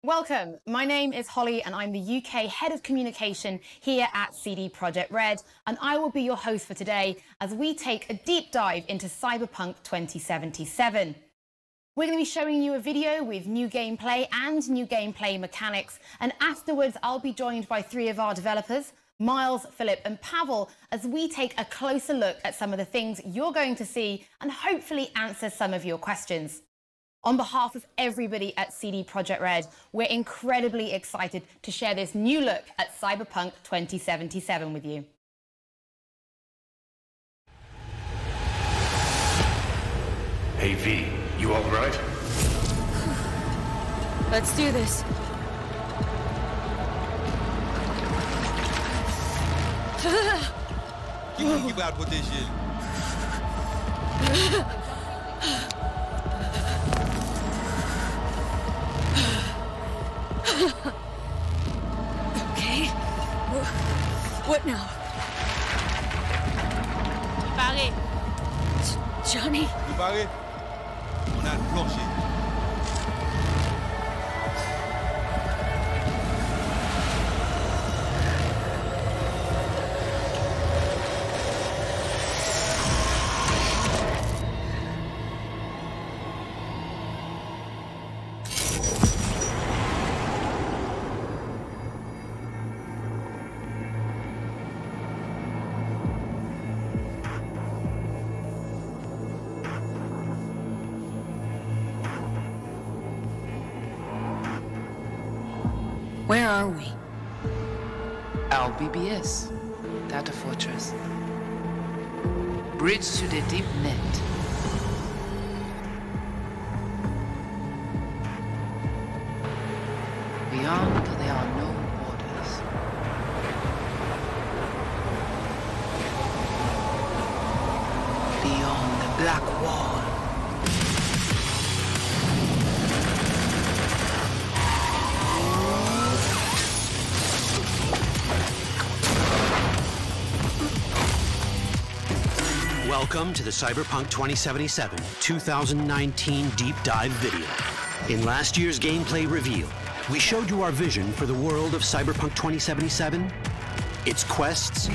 Welcome, my name is Holly and I'm the UK Head of Communication here at CD Projekt Red, and I will be your host for today as we take a deep dive into Cyberpunk 2077. We're going to be showing you a video with new gameplay and new gameplay mechanics, and afterwards I'll be joined by three of our developers, Miles, Philip and Pavel, as we take a closer look at some of the things you're going to see and hopefully answer some of your questions. On behalf of everybody at CD Projekt Red, we're incredibly excited to share this new look at Cyberpunk 2077 with you. Hey V, you alright? Let's do this. Give out with this shit. Okay. What now? Barré. Johnny? You barré? On a le plancher. Where are we? LBBS, Data Fortress. Bridge to the deep net. Beyond, there are no borders. Beyond the black wall. Welcome to the Cyberpunk 2077 2019 Deep Dive video. In last year's gameplay reveal, we showed you our vision for the world of Cyberpunk 2077, its quests,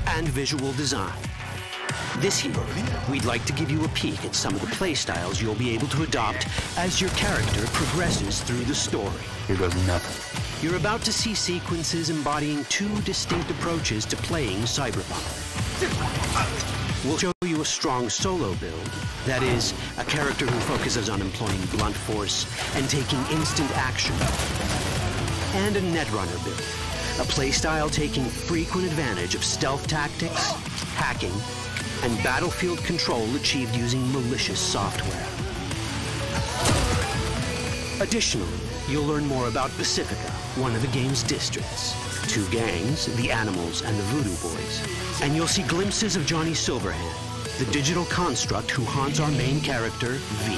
and visual design. This year, we'd like to give you a peek at some of the playstyles you'll be able to adopt as your character progresses through the story. Here goes nothing. You're about to see sequences embodying two distinct approaches to playing Cyberpunk. We'll show you a strong solo build, that is, a character who focuses on employing blunt force and taking instant action, and a netrunner build, a playstyle taking frequent advantage of stealth tactics, hacking, and battlefield control achieved using malicious software. Additionally, you'll learn more about Pacifica, one of the game's districts, two gangs, the Animals and the Voodoo Boys, and you'll see glimpses of Johnny Silverhand, the digital construct who haunts our main character, V.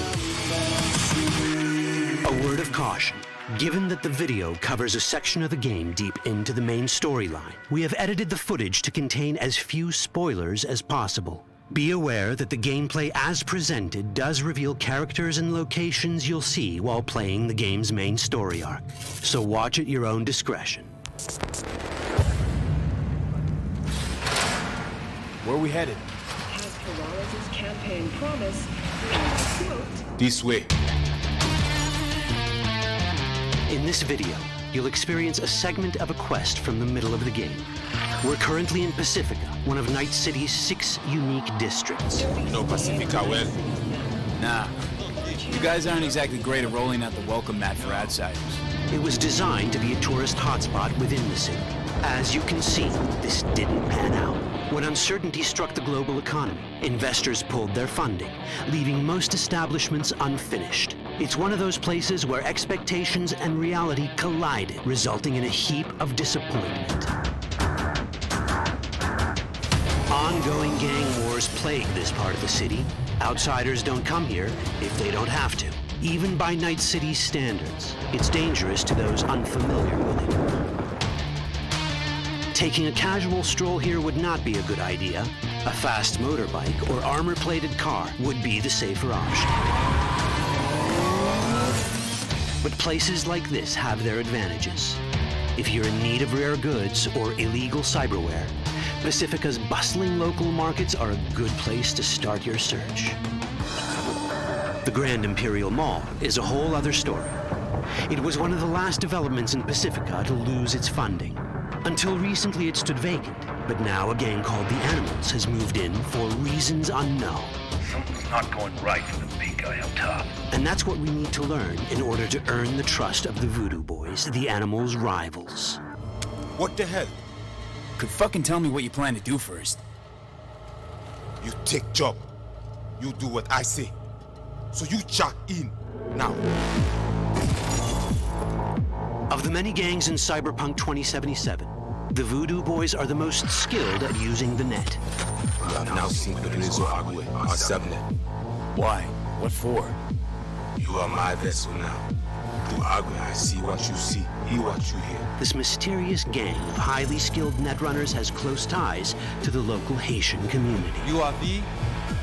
A word of caution. Given that the video covers a section of the game deep into the main storyline, we have edited the footage to contain as few spoilers as possible. Be aware that the gameplay as presented does reveal characters and locations you'll see while playing the game's main story arc, so watch at your own discretion. Where are we headed? As Peralez's campaign promise, quote, This way. In this video, you'll experience a segment of a quest from the middle of the game. We're currently in Pacifica, one of Night City's 6 unique districts. No Pacifica well. Nah. You guys aren't exactly great at rolling out the welcome mat for outsiders. It was designed to be a tourist hotspot within the city. As you can see, this didn't pan out. When uncertainty struck the global economy, investors pulled their funding, leaving most establishments unfinished. It's one of those places where expectations and reality collided, resulting in a heap of disappointment. Ongoing gang wars plague this part of the city. Outsiders don't come here if they don't have to. Even by Night City's standards, it's dangerous to those unfamiliar with it. Taking a casual stroll here would not be a good idea. A fast motorbike or armor-plated car would be the safer option. But places like this have their advantages. If you're in need of rare goods or illegal cyberware, Pacifica's bustling local markets are a good place to start your search. The Grand Imperial Mall is a whole other story. It was one of the last developments in Pacifica to lose its funding. Until recently it stood vacant, but now a gang called the Animals has moved in for reasons unknown. Something's not going right for the big guy up top. And that's what we need to learn in order to earn the trust of the Voodoo Boys, the Animals' rivals. What the hell? Could fucking tell me what you plan to do first. You take job. You do what I say. So you check in now. Of the many gangs in Cyberpunk 2077, the Voodoo Boys are the most skilled at using the net. You have now seen the Rezo Agwe, our subnet. Why? What for? You are my vessel now. Through Agwe, I see what you see, hear what you hear. This mysterious gang of highly skilled netrunners has close ties to the local Haitian community. You are V?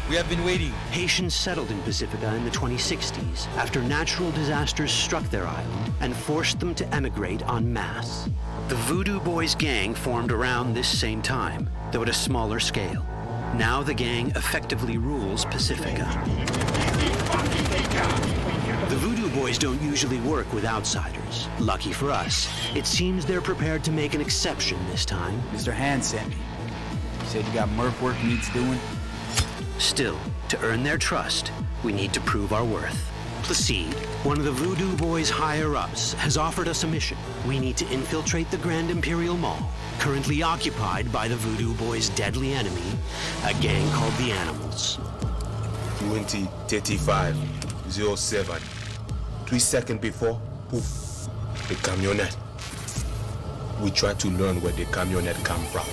We have been waiting. Haitians settled in Pacifica in the 2060s after natural disasters struck their island and forced them to emigrate en masse. The Voodoo Boys gang formed around this same time, though at a smaller scale. Now the gang effectively rules Pacifica. The Voodoo Boys don't usually work with outsiders. Lucky for us, it seems they're prepared to make an exception this time. Mr. Hand sent me. He said you got merc work needs doing. Still, to earn their trust, we need to prove our worth. Placide, one of the Voodoo Boys' higher-ups, has offered us a mission. We need to infiltrate the Grand Imperial Mall, currently occupied by the Voodoo Boys' deadly enemy, a gang called the Animals. 20:35:07. 3 seconds before, poof, the camionette. We try to learn where the camionette come from.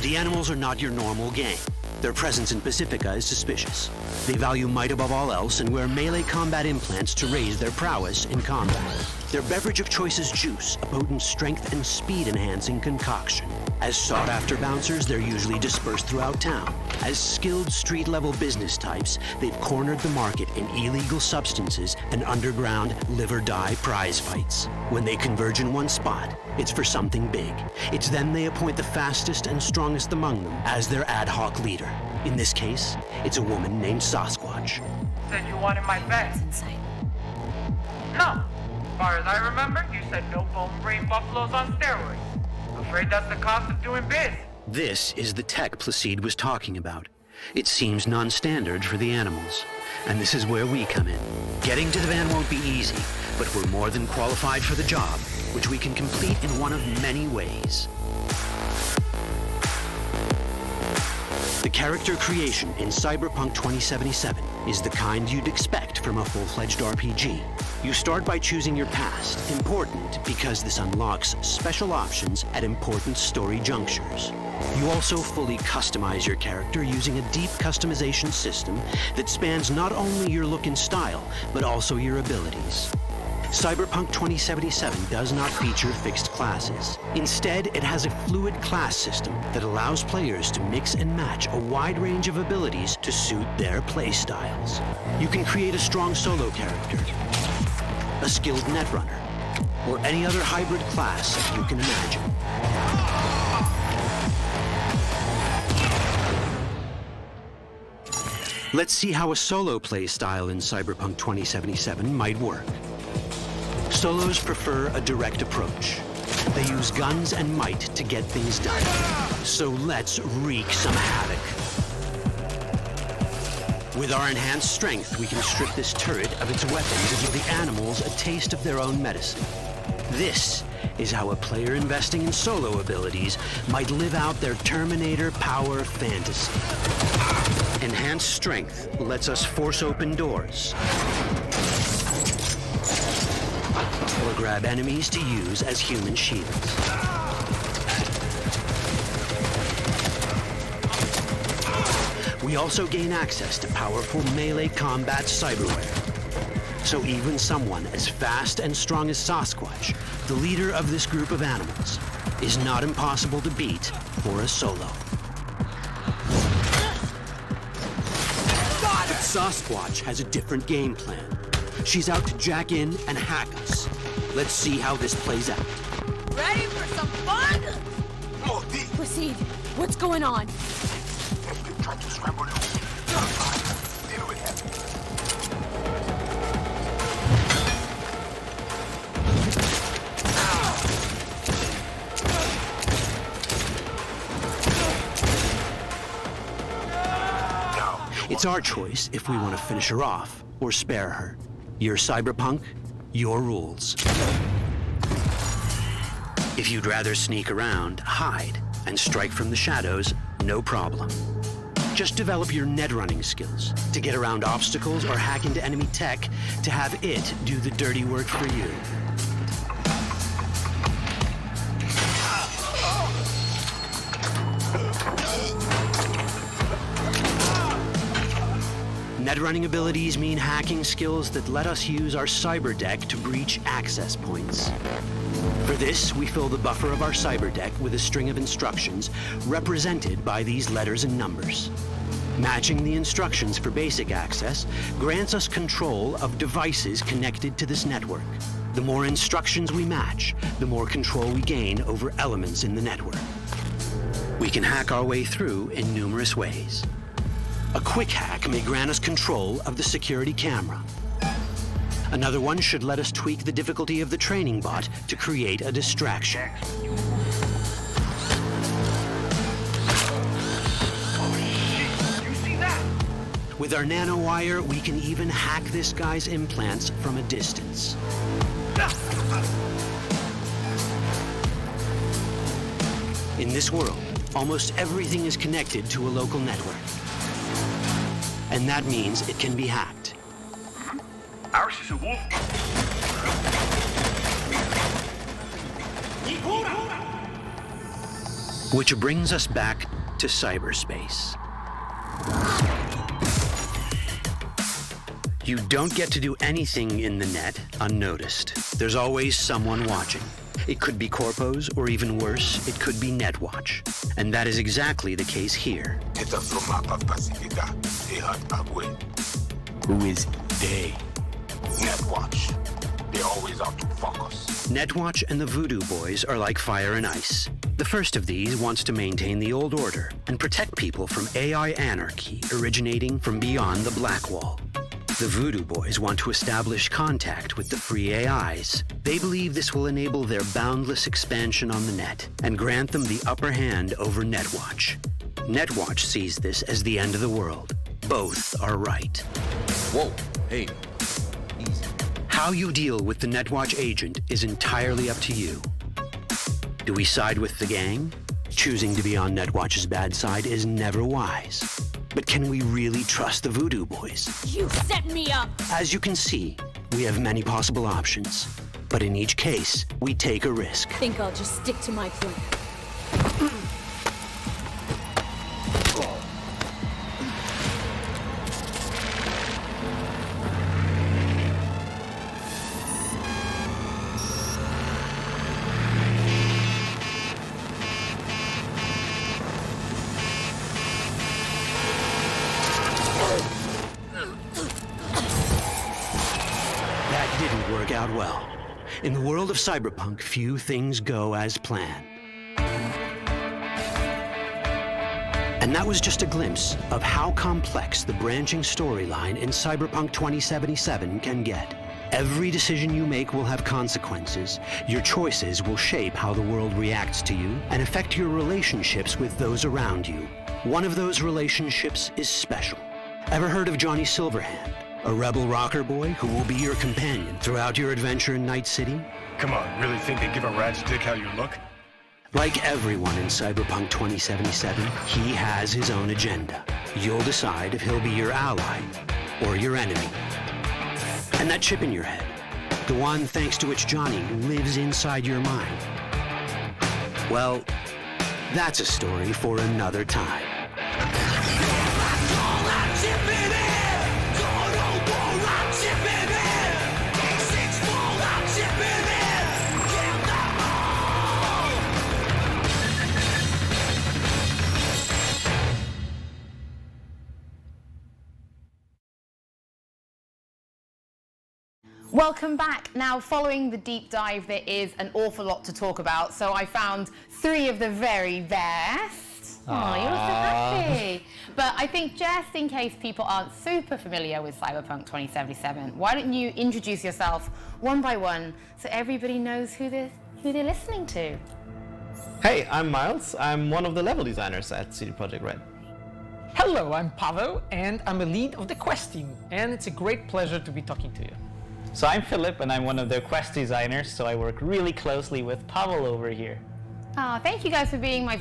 The Animals are not your normal gang. Their presence in Pacifica is suspicious. They value might above all else and wear melee combat implants to raise their prowess in combat. Their beverage of choice is juice, a potent strength and speed-enhancing concoction. As sought-after bouncers, they're usually dispersed throughout town. As skilled street-level business types, they've cornered the market in illegal substances and underground live-or-die prize fights. When they converge in one spot, it's for something big. It's then they appoint the fastest and strongest among them as their ad hoc leader. In this case, it's a woman named Sasquatch. Said you wanted my bag. That's insane. No. As far as I remember, you said no bone-brain buffaloes on steroids. Afraid that's the cost of doing biz. This is the tech Placide was talking about. It seems non-standard for the Animals. And this is where we come in. Getting to the van won't be easy, but we're more than qualified for the job, which we can complete in one of many ways. The character creation in Cyberpunk 2077 is the kind you'd expect from a full-fledged RPG. You start by choosing your past, important because this unlocks special options at important story junctures. You also fully customize your character using a deep customization system that spans not only your look and style, but also your abilities. Cyberpunk 2077 does not feature fixed classes. Instead, it has a fluid class system that allows players to mix and match a wide range of abilities to suit their playstyles. You can create a strong solo character, a skilled netrunner, or any other hybrid class that you can imagine. Let's see how a solo playstyle in Cyberpunk 2077 might work. Solos prefer a direct approach. They use guns and might to get things done. So let's wreak some havoc. With our enhanced strength, we can strip this turret of its weapons and give the Animals a taste of their own medicine. This is how a player investing in solo abilities might live out their Terminator power fantasy. Enhanced strength lets us force open doors, or grab enemies to use as human shields. We also gain access to powerful melee combat cyberware. So even someone as fast and strong as Sasquatch, the leader of this group of animals, is not impossible to beat for a solo. But Sasquatch has a different game plan. She's out to jack in and hack us. Let's see how this plays out. Ready for some fun? Proceed. What's going on? Try to scramble loose. Deal with him. It's our choice if we want to finish her off or spare her. You're Cyberpunk, your rules. If you'd rather sneak around, hide, and strike from the shadows, no problem. Just develop your net running skills to get around obstacles or hack into enemy tech to have it do the dirty work for you. Net running abilities mean hacking skills that let us use our cyber deck to breach access points. For this, we fill the buffer of our cyber deck with a string of instructions represented by these letters and numbers. Matching the instructions for basic access grants us control of devices connected to this network. The more instructions we match, the more control we gain over elements in the network. We can hack our way through in numerous ways. A quick hack may grant us control of the security camera. Another one should let us tweak the difficulty of the training bot to create a distraction. With our nanowire, we can even hack this guy's implants from a distance. In this world, almost everything is connected to a local network. And that means it can be hacked. Ours is a wolf. Which brings us back to cyberspace. You don't get to do anything in the net unnoticed. There's always someone watching. It could be corpos, or even worse, it could be Netwatch. And that is exactly the case here. Who is they? Netwatch. They're always out to fuck us. Netwatch and the Voodoo Boys are like fire and ice. The first of these wants to maintain the old order and protect people from AI anarchy originating from beyond the Black Wall. The Voodoo Boys want to establish contact with the free AIs. They believe this will enable their boundless expansion on the net and grant them the upper hand over Netwatch. Netwatch sees this as the end of the world. Both are right. Whoa, hey, easy. How you deal with the Netwatch agent is entirely up to you. Do we side with the gang? Choosing to be on Netwatch's bad side is never wise. But can we really trust the Voodoo Boys? You set me up! As you can see, we have many possible options. But in each case, we take a risk. Think I'll just stick to my plan. Out well. In the world of Cyberpunk, few things go as planned. And that was just a glimpse of how complex the branching storyline in Cyberpunk 2077 can get. Every decision you make will have consequences. Your choices will shape how the world reacts to you and affect your relationships with those around you. One of those relationships is special. Ever heard of Johnny Silverhand? A rebel rocker boy who will be your companion throughout your adventure in Night City? Come on, really think they give a rat's dick how you look? Like everyone in Cyberpunk 2077, he has his own agenda. You'll decide if he'll be your ally or your enemy. And that chip in your head, the one thanks to which Johnny lives inside your mind, well, that's a story for another time. Welcome back. Now, following the deep dive, there is an awful lot to talk about, so I found 3 of the very best. Oh, you're so happy. But I think just in case people aren't super familiar with Cyberpunk 2077, why don't you introduce yourself one by one so everybody knows who they're listening to? Hey, I'm Miles. I'm one of the level designers at CD Projekt Red. Hello, I'm Pavel, and I'm a lead of the Quest team, and it's a great pleasure to be talking to you. So I'm Philip, and I'm one of the Quest designers, so I work really closely with Pavel over here. Oh, thank you guys for being my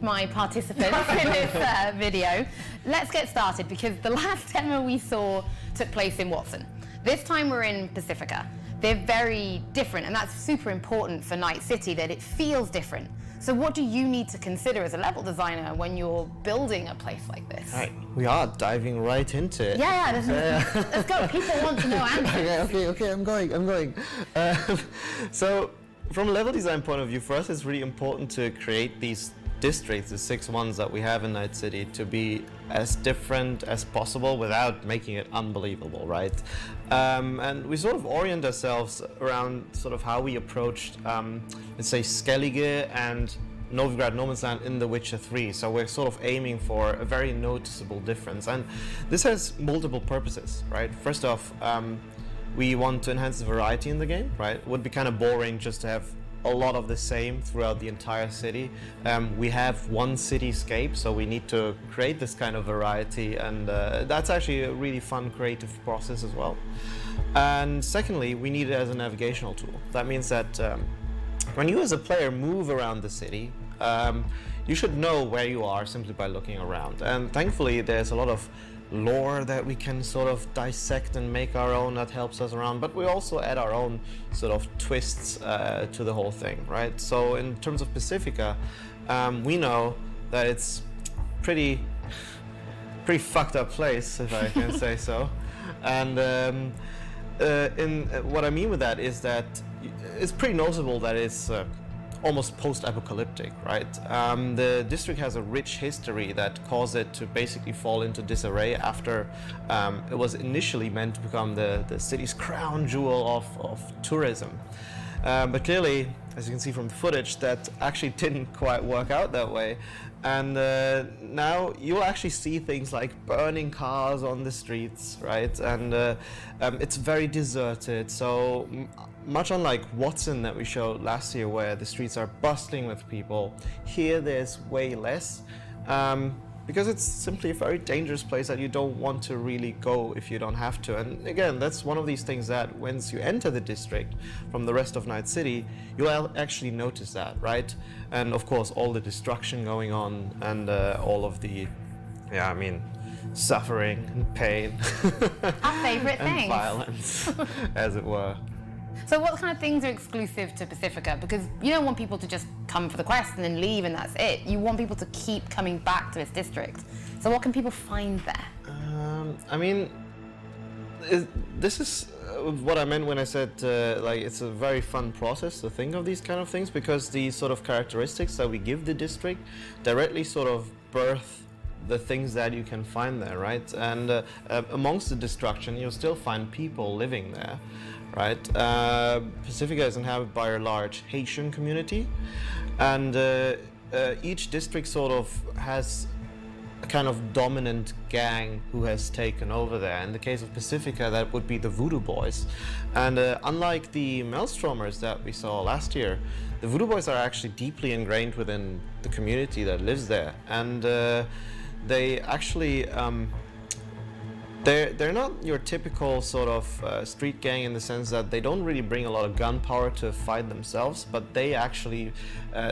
my participants in this video. Let's get started, because the last demo we saw took place in Watson. This time we're in Pacifica. They're very different, and that's super important for Night City, that it feels different. So what do you need to consider as a level designer when you're building a place like this? All right, we are diving right into it. Yeah, let's go. People want to know answers. Okay, I'm going. So, from a level design point of view, for us it's really important to create these districts, the 6 ones that we have in Night City, to be as different as possible without making it unbelievable, right? And we sort of orient ourselves around sort of how we approached, let's say, Skellige and Novigrad No Man's Land in The Witcher 3. So we're sort of aiming for a very noticeable difference. And this has multiple purposes, right? First off, we want to enhance the variety in the game, right? It would be kind of boring just to have a lot of the same throughout the entire city. We have one cityscape, so we need to create this kind of variety, and that's actually a really fun creative process as well. And secondly, we need it as a navigational tool. That means that when you as a player move around the city, you should know where you are simply by looking around. And thankfully there's a lot of lore that we can sort of dissect and make our own that helps us around, but we also add our own sort of twists to the whole thing, right? So in terms of Pacifica, we know that it's pretty fucked up place, if I can say so. And what I mean with that is that it's pretty noticeable that it's almost post-apocalyptic, right? The district has a rich history that caused it to basically fall into disarray after it was initially meant to become the city's crown jewel of tourism. But clearly, as you can see from the footage, that actually didn't quite work out that way. And now you'll actually see things like burning cars on the streets, right? And it's very deserted. So much unlike Watson that we showed last year, where the streets are bustling with people, here there's way less. Because it's simply a very dangerous place that you don't want to really go if you don't have to. And again, that's one of these things that once you enter the district from the rest of Night City, you'll actually notice that, right? And of course, all the destruction going on and all of the, suffering and pain. Our favorite and things. Violence, as it were. So what kind of things are exclusive to Pacifica? Because you don't want people to just come for the quest and then leave and that's it. You want people to keep coming back to this district. So what can people find there? This is what I meant when I said it's a very fun process to think of these kind of things, because these sort of characteristics that we give the district directly sort of birth the things that you can find there, right? And amongst the destruction, you'll still find people living there, right? Pacifica is inhabited by a large Haitian community, and each district sort of has a kind of dominant gang who has taken over there. In the case of Pacifica, that would be the Voodoo Boys. And unlike the Maelstromers that we saw last year, the Voodoo Boys are actually deeply ingrained within the community that lives there. And they actually they're not your typical sort of street gang, in the sense that they don't really bring a lot of gunpowder to fight themselves, but they actually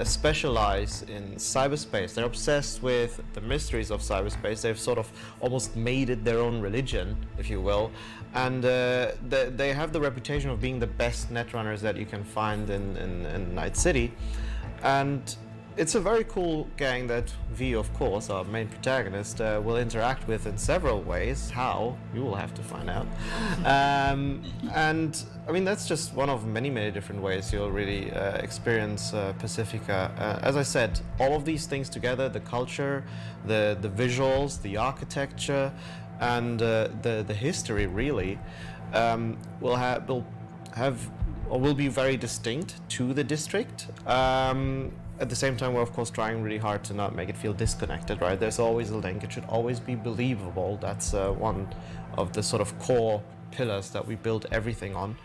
specialize in cyberspace. They're obsessed with the mysteries of cyberspace. They've sort of almost made it their own religion, if you will, and they have the reputation of being the best netrunners that you can find in Night City. And it's a very cool gang that V, of course, our main protagonist, will interact with in several ways. How? You will have to find out. And I mean, that's just one of many, many different ways you'll really experience Pacifica. As I said, all of these things together, the culture, the visuals, the architecture, and the history really will be very distinct to the district. At the same time, we're of course trying really hard to not make it feel disconnected, right? There's always a link. It should always be believable. That's one of the sort of core pillars that we build everything on.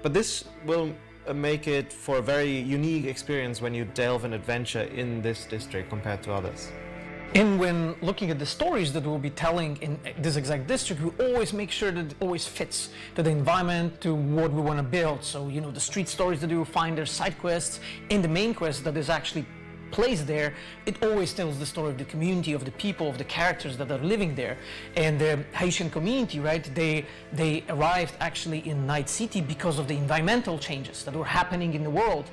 But this will make it for a very unique experience when you delve an adventure in this district compared to others. And when looking at the stories that we'll be telling in this exact district, we always make sure that it always fits to the environment, to what we want to build. So, you know, the street stories that you will find, their side quests, and the main quest that is actually placed there, it always tells the story of the community, of the people, of the characters that are living there. And the Haitian community, right, they arrived actually in Night City because of the environmental changes that were happening in the world.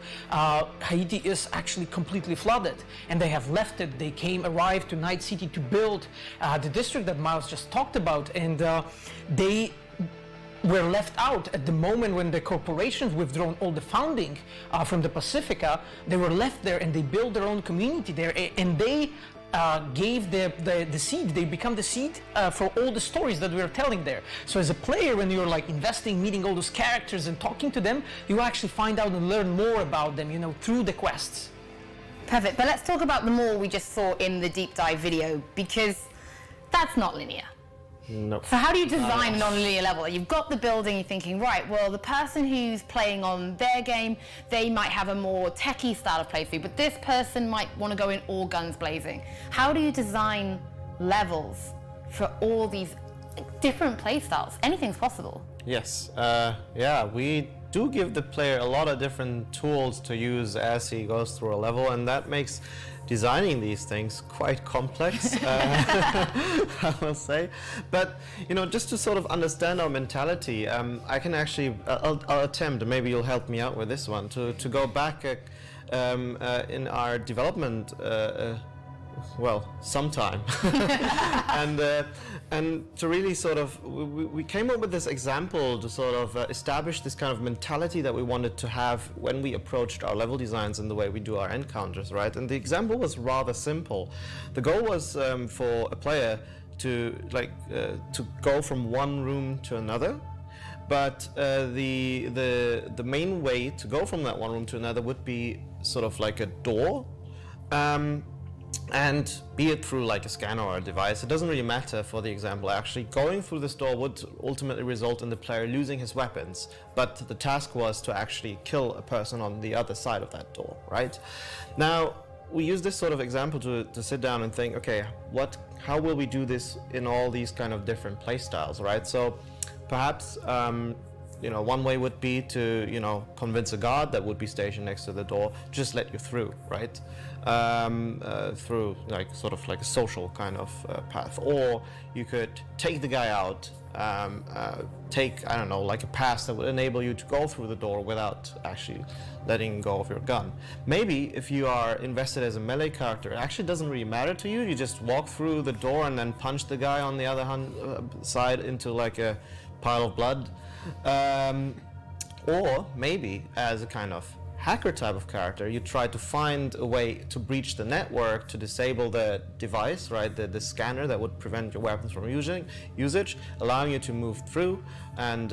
Haiti is actually completely flooded, and they have left it. They arrived to Night City to build the district that Miles just talked about, and they were left out at the moment when the corporations withdrawn all the funding from the Pacifica. They were left there, and they built their own community there, and they gave the seed. They become the seed for all the stories that we're telling there. So as a player, when you're like investing, meeting all those characters and talking to them, you actually find out and learn more about them, you know, through the quests. Perfect, but let's talk about the mall we just saw in the deep dive video, because that's not linear. No. So how do you design a non-linear level? You've got the building, you're thinking, right, well, the person who's playing on their game, they might have a more techie style of playthrough, but this person might want to go in all guns blazing. How do you design levels for all these different play styles? Anything's possible. Yes, yeah, we do give the player a lot of different tools to use as he goes through a level, and that makes designing these things quite complex, I will say. But, you know, just to sort of understand our mentality, I can actually, I'll attempt, maybe you'll help me out with this one, to go back in our development, well, sometime. And to really sort of, we came up with this example to sort of establish this kind of mentality that we wanted to have when we approached our level designs and the way we do our encounters, right? And the example was rather simple. The goal was for a player to go from one room to another, but the main way to go from that one room to another would be sort of like a door. And be it through like a scanner or a device, it doesn't really matter for the example. Actually, going through this door would ultimately result in the player losing his weapons, but the task was to actually kill a person on the other side of that door, right? Now, we use this sort of example to sit down and think, okay, how will we do this in all these kind of different play styles, right? So perhaps you know, one way would be to, you know, convince a guard that would be stationed next to the door, just let you through, right? Through like sort of like a social kind of path. Or you could take the guy out, take, I don't know, like a pass that would enable you to go through the door without actually letting go of your gun. Maybe if you are invested as a melee character, it actually doesn't really matter to you. You just walk through the door and then punch the guy on the other side into like a pile of blood. Or maybe as a kind of hacker type of character, you try to find a way to breach the network, to disable the device, right, the scanner that would prevent your weapons from usage, allowing you to move through and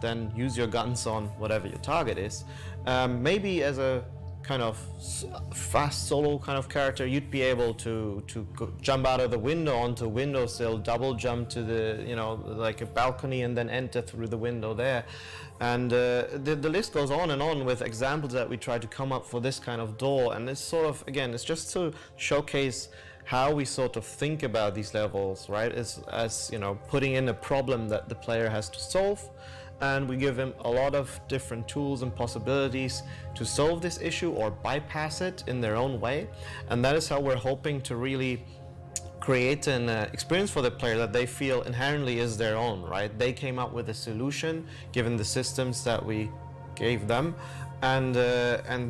then use your guns on whatever your target is. Maybe as a kind of fast solo kind of character, you'd be able to jump out of the window onto a windowsill, double jump to the, you know, like a balcony, and then enter through the window there. And the list goes on and on with examples that we try to come up for this kind of door. And it's sort of, again, it's just to showcase how we sort of think about these levels, right? As you know, putting in a problem that the player has to solve, and we give him a lot of different tools and possibilities to solve this issue or bypass it in their own way. And that is how we're hoping to really create an experience for the player that they feel inherently is their own, right? They came up with a solution given the systems that we gave them, and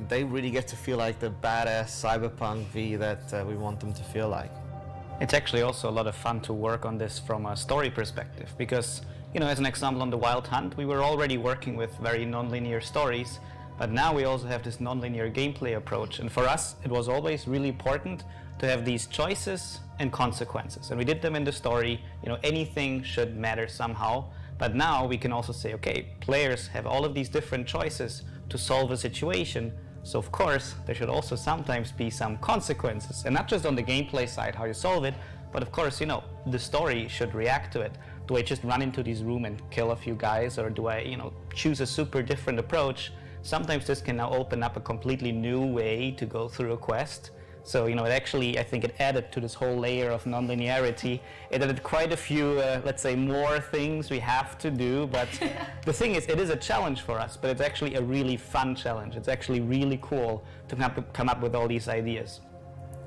they really get to feel like the badass Cyberpunk V that we want them to feel like. It's actually also a lot of fun to work on this from a story perspective, because, you know, as an example, on the Wild Hunt, we were already working with very non-linear stories, but now we also have this non-linear gameplay approach. And for us, it was always really important to have these choices and consequences. And we did them in the story. You know, anything should matter somehow. But now we can also say, okay, players have all of these different choices to solve a situation. So of course, there should also sometimes be some consequences. And not just on the gameplay side, how you solve it, but of course, you know, the story should react to it. Do I just run into this room and kill a few guys, or do I, you know, choose a super different approach? Sometimes this can now open up a completely new way to go through a quest. So, you know, it actually, I think it added to this whole layer of non-linearity. It added quite a few, let's say, more things we have to do. But the thing is, it is a challenge for us, but it's actually a really fun challenge. It's actually really cool to come up with all these ideas.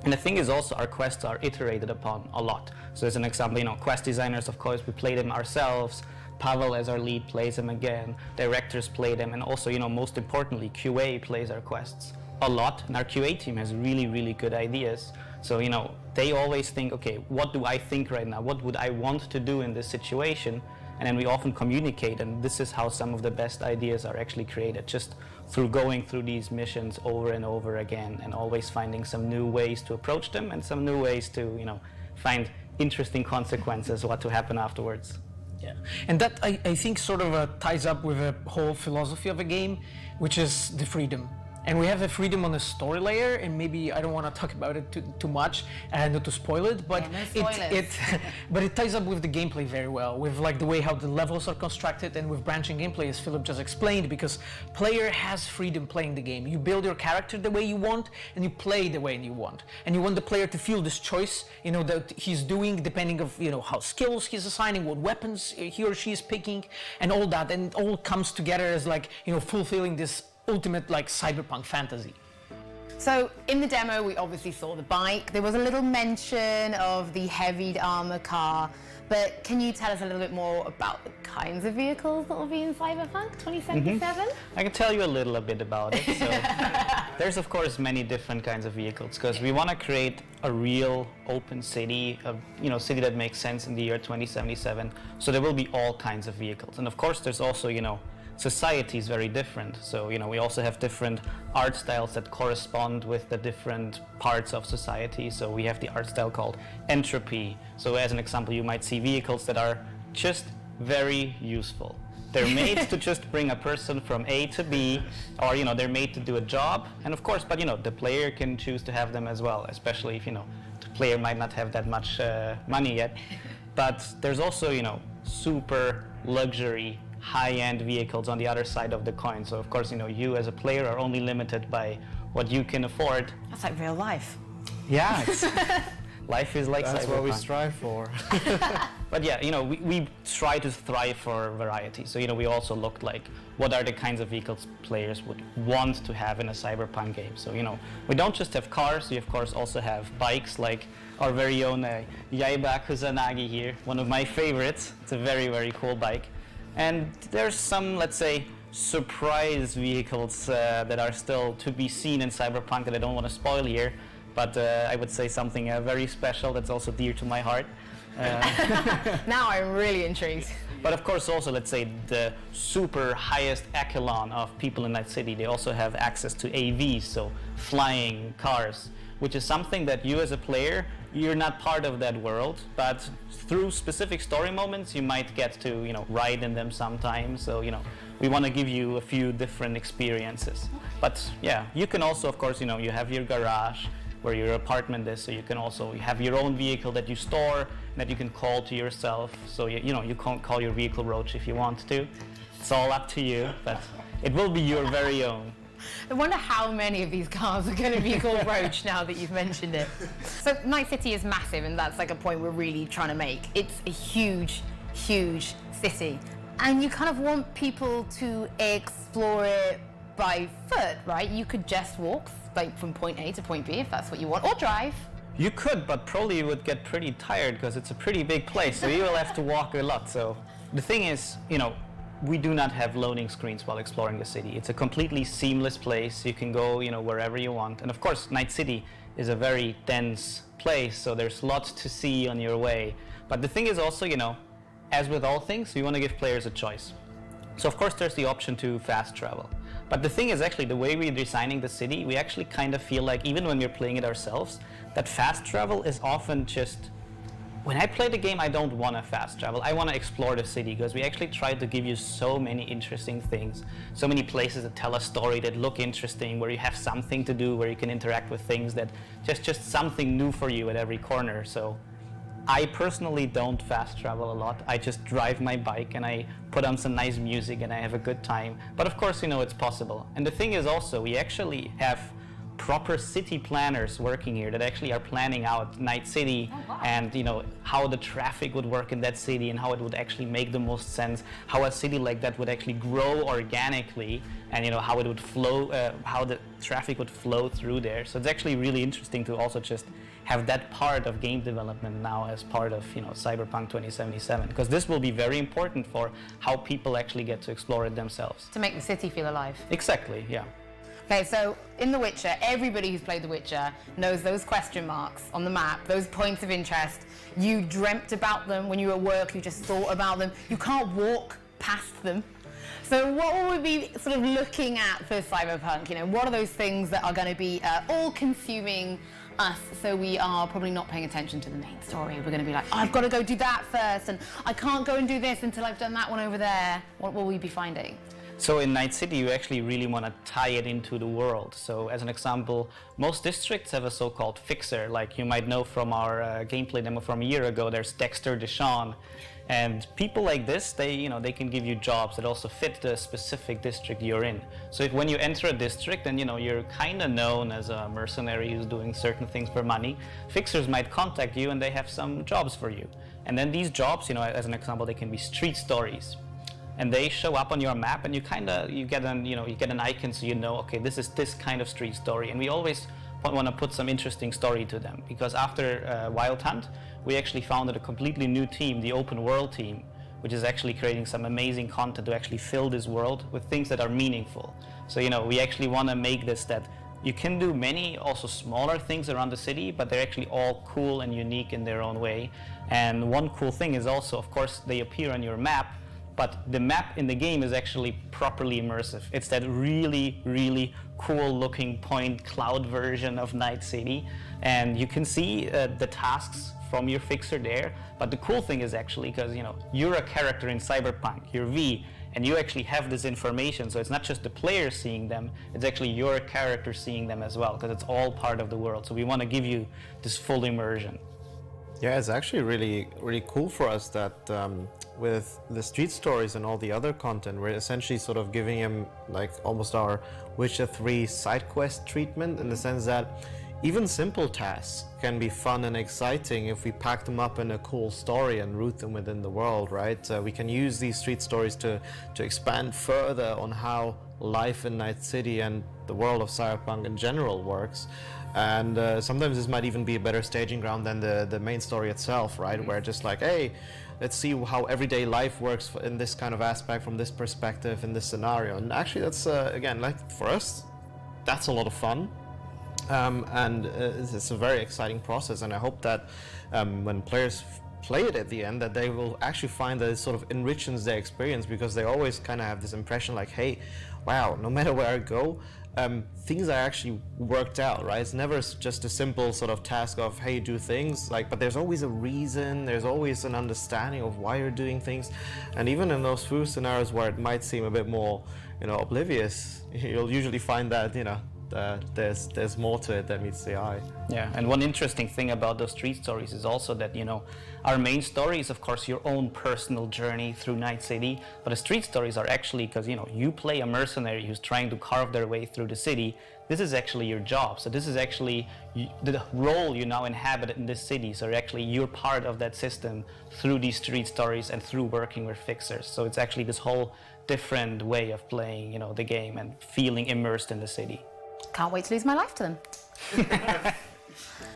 And the thing is also, our quests are iterated upon a lot. So as an example, you know, quest designers, of course, we play them ourselves. Pavel as our lead plays them again. Directors play them. And also, you know, most importantly, QA plays our quests a lot, and our QA team has really, really good ideas. So, you know, they always think, okay, what do I think right now? What would I want to do in this situation? And then we often communicate, and this is how some of the best ideas are actually created, just through going through these missions over and over again, and always finding some new ways to approach them and some new ways to, you know, find interesting consequences, what to happen afterwards. Yeah, and that I think sort of ties up with a whole philosophy of a game, which is the freedom. And we have a freedom on the story layer, and maybe I don't want to talk about it too much and not to spoil it, but but it ties up with the gameplay very well, with like the way how the levels are constructed and with branching gameplay, as Philip just explained, because player has freedom playing the game. You build your character the way you want, and you play the way you want. And you want the player to feel this choice, you know, that he's doing depending of, you know, how skills he's assigning, what weapons he or she is picking, and all that, and it all comes together as like, you know, fulfilling this ultimate like cyberpunk fantasy. So in the demo we obviously saw the bike, there was a little mention of the heavy armor car, but can you tell us a little bit more about the kinds of vehicles that will be in Cyberpunk 2077? I can tell you a little bit about it. So there's of course many different kinds of vehicles, because we want to create a real open city, a, you know, city that makes sense in the year 2077. So there will be all kinds of vehicles, and of course there's also, you know, society is very different. So, you know, we also have different art styles that correspond with the different parts of society. So we have the art style called entropy. So as an example, you might see vehicles that are just very useful. They're made to just bring a person from A to B, or, you know, they're made to do a job. And of course, but, you know, the player can choose to have them as well, especially if, you know, the player might not have that much money yet. But there's also, you know, super luxury high-end vehicles on the other side of the coin. So of course, you know, you as a player are only limited by what you can afford. That's like real life. Yeah, it's, life is like that's Cyberpunk. what we strive for. But yeah, you know, we try to thrive for variety. So, you know, we also looked like, what are the kinds of vehicles players would want to have in a Cyberpunk game? So, you know, we don't just have cars, we of course also have bikes, like our very own Yaiba Kusanagi here, one of my favorites. It's a very, very cool bike. And there's some, let's say, surprise vehicles that are still to be seen in Cyberpunk that I don't want to spoil here, but I would say something very special that's also dear to my heart. Now I'm really intrigued. But of course also, let's say, the super highest echelon of people in that city, they also have access to AVs, so flying cars, which is something that you as a player, you're not part of that world, but through specific story moments you might get to, you know, ride in them sometimes. So, you know, we want to give you a few different experiences. But yeah, you can also, of course, you know, you have your garage where your apartment is, so you can also have your own vehicle that you store and that you can call to yourself. So you know, you can't call your vehicle Roach if you want to. It's all up to you, but it will be your very own. I wonder how many of these cars are going to be called Roach now that you've mentioned it. So Night City is massive, and that's like a point we're really trying to make. It's a huge, huge city, and you kind of want people to explore it by foot, right? You could just walk like from point A to point B if that's what you want, or drive. You could, but probably you would get pretty tired because it's a pretty big place, so you will have to walk a lot. So the thing is, you know, we do not have loading screens while exploring the city. It's a completely seamless place. You can go, you know, wherever you want. And of course, Night City is a very dense place, so there's lots to see on your way. But the thing is also, you know, as with all things, we want to give players a choice. So of course there's the option to fast travel. But the thing is actually the way we're designing the city, we actually kind of feel like, even when we're playing it ourselves, that fast travel is often just... When I play the game, I don't want to fast travel. I want to explore the city, because we actually try to give you so many interesting things, so many places that tell a story, that look interesting, where you have something to do, where you can interact with things, that just something new for you at every corner. So I personally don't fast travel a lot. I just drive my bike and I put on some nice music and I have a good time. But of course, you know, it's possible. And the thing is also, we actually have proper city planners working here that actually are planning out Night City. Oh, wow. And you know how the traffic would work in that city and how it would actually make the most sense, how a city like that would actually grow organically, and you know how it would flow, how the traffic would flow through there. So it's actually really interesting to also just have that part of game development now as part of, you know, Cyberpunk 2077, because this will be very important for how people actually get to explore it themselves. To make the city feel alive. Exactly, yeah. Okay, so in The Witcher, everybody who's played The Witcher knows those question marks on the map, those points of interest. You dreamt about them when you were at work, you just thought about them. You can't walk past them. So what will we be sort of looking at for Cyberpunk? You know, what are those things that are going to be all-consuming us, so we are probably not paying attention to the main story? We're going to be like, oh, I've got to go do that first, and I can't go and do this until I've done that one over there. What will we be finding? So in Night City, you actually really want to tie it into the world. So as an example, most districts have a so-called fixer. Like you might know from our gameplay demo from a year ago, there's Dexter Deshawn. And people like this, they can give you jobs that also fit the specific district you're in. So if when you enter a district and you're kind of known as a mercenary who's doing certain things for money, fixers might contact you and they have some jobs for you. And then these jobs, as an example, they can be street stories. And they show up on your map, and you get an icon, so okay, this is this kind of street story. And we always want to put some interesting story to them, because after Wild Hunt, we actually founded a completely new team, the Open World team, which is actually creating some amazing content to actually fill this world with things that are meaningful. So we actually want to make this that you can do many also smaller things around the city, but they're actually all cool and unique in their own way. And one cool thing is also, of course, they appear on your map, but the map in the game is actually properly immersive. It's that really, really cool looking point cloud version of Night City. And you can see the tasks from your fixer there. But the cool thing is actually, because you're a character in Cyberpunk, you're V, and you actually have this information. So it's not just the player seeing them, it's actually your character seeing them as well, because it's all part of the world. So we want to give you this full immersion. Yeah, it's actually really, really cool for us that with the street stories and all the other content, we're essentially sort of giving him like almost our Witcher 3 side quest treatment, in the sense that even simple tasks can be fun and exciting if we pack them up in a cool story and root them within the world, right? We can use these street stories to expand further on how life in Night City and the world of Cyberpunk in general works. And sometimes this might even be a better staging ground than the main story itself, right? Where just like, hey, let's see how everyday life works in this kind of aspect, from this perspective, in this scenario. And actually that's, again, like for us, that's a lot of fun. And it's a very exciting process, and I hope that when players play it at the end, that they will actually find that it sort of enriches their experience, because they always kind of have this impression like, hey, wow, no matter where I go, things are actually worked out, right? It's never just a simple sort of task of, hey, do things, like, but there's always a reason, there's always an understanding of why you're doing things. And even in those few scenarios where it might seem a bit more, oblivious, you'll usually find that, there's more to it that meets the eye. Yeah, and one interesting thing about those street stories is also that, our main story is of course your own personal journey through Night City, but the street stories are actually, because you play a mercenary who's trying to carve their way through the city. This is actually your job, so this is actually the role you now inhabit in this city, so actually you're part of that system through these street stories and through working with fixers. So it's actually this whole different way of playing the game and feeling immersed in the city. Can't wait to lose my life to them.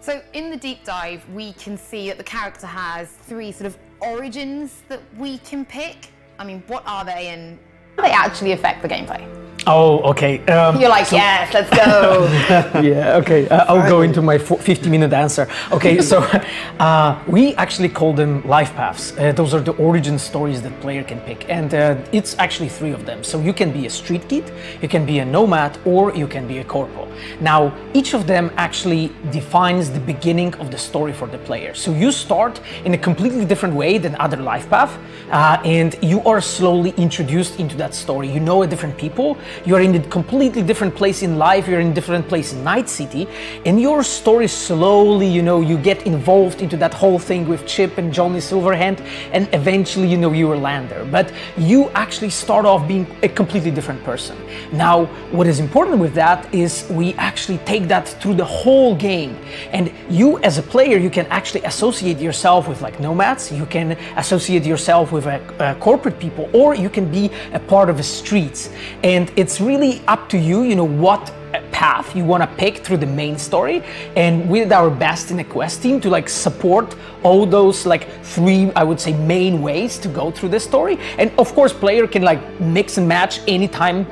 So in the deep dive, we can see that the character has 3 sort of origins that we can pick. I mean, what are they, and how do they actually affect the gameplay? Oh, okay. You're like, yes, let's go. Yeah, okay. I'll go into my 50-minute answer. Okay, so we actually call them life paths. Those are the origin stories that player can pick, and it's actually 3 of them. So you can be a street kid, you can be a nomad, or you can be a corpo. Now, each of them actually defines the beginning of the story for the player. So you start in a completely different way than other life path, and you are slowly introduced into that story. You know a different people, you're in a completely different place in life, you're in a different place in Night City, and your story slowly, you get involved into that whole thing with Chip and Johnny Silverhand, and eventually, you will land there. But you actually start off being a completely different person. Now, what is important with that is we actually take that through the whole game, and you as a player, you can actually associate yourself with like nomads, you can associate yourself with corporate people, or you can be a part of the streets, and it's really up to you, what path you want to pick through the main story. And we did our best in the quest team to like support all those like 3, I would say, main ways to go through the story. And of course, player can like mix and match anytime,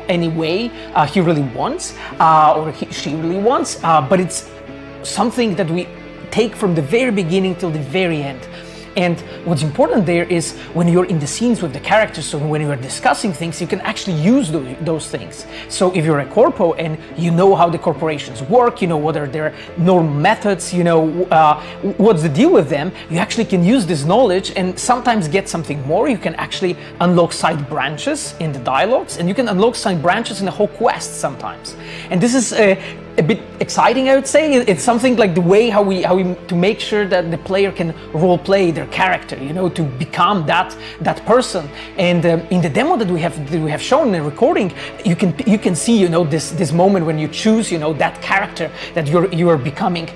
any way he really wants, or she really wants, but it's something that we take from the very beginning till the very end. And what's important there is when you're in the scenes with the characters, so when you're discussing things, you can actually use those things. So if you're a corpo and you know how the corporations work, what are their normal methods, what's the deal with them, you actually can use this knowledge and sometimes get something more. You can actually unlock side branches in the dialogues, and you can unlock side branches in the whole quest sometimes. And this is a bit exciting, I would say. It's something like the way how we to make sure that the player can role play their character, to become that person. And in the demo that we have shown in the recording, you can see this moment when you choose that character that you are becoming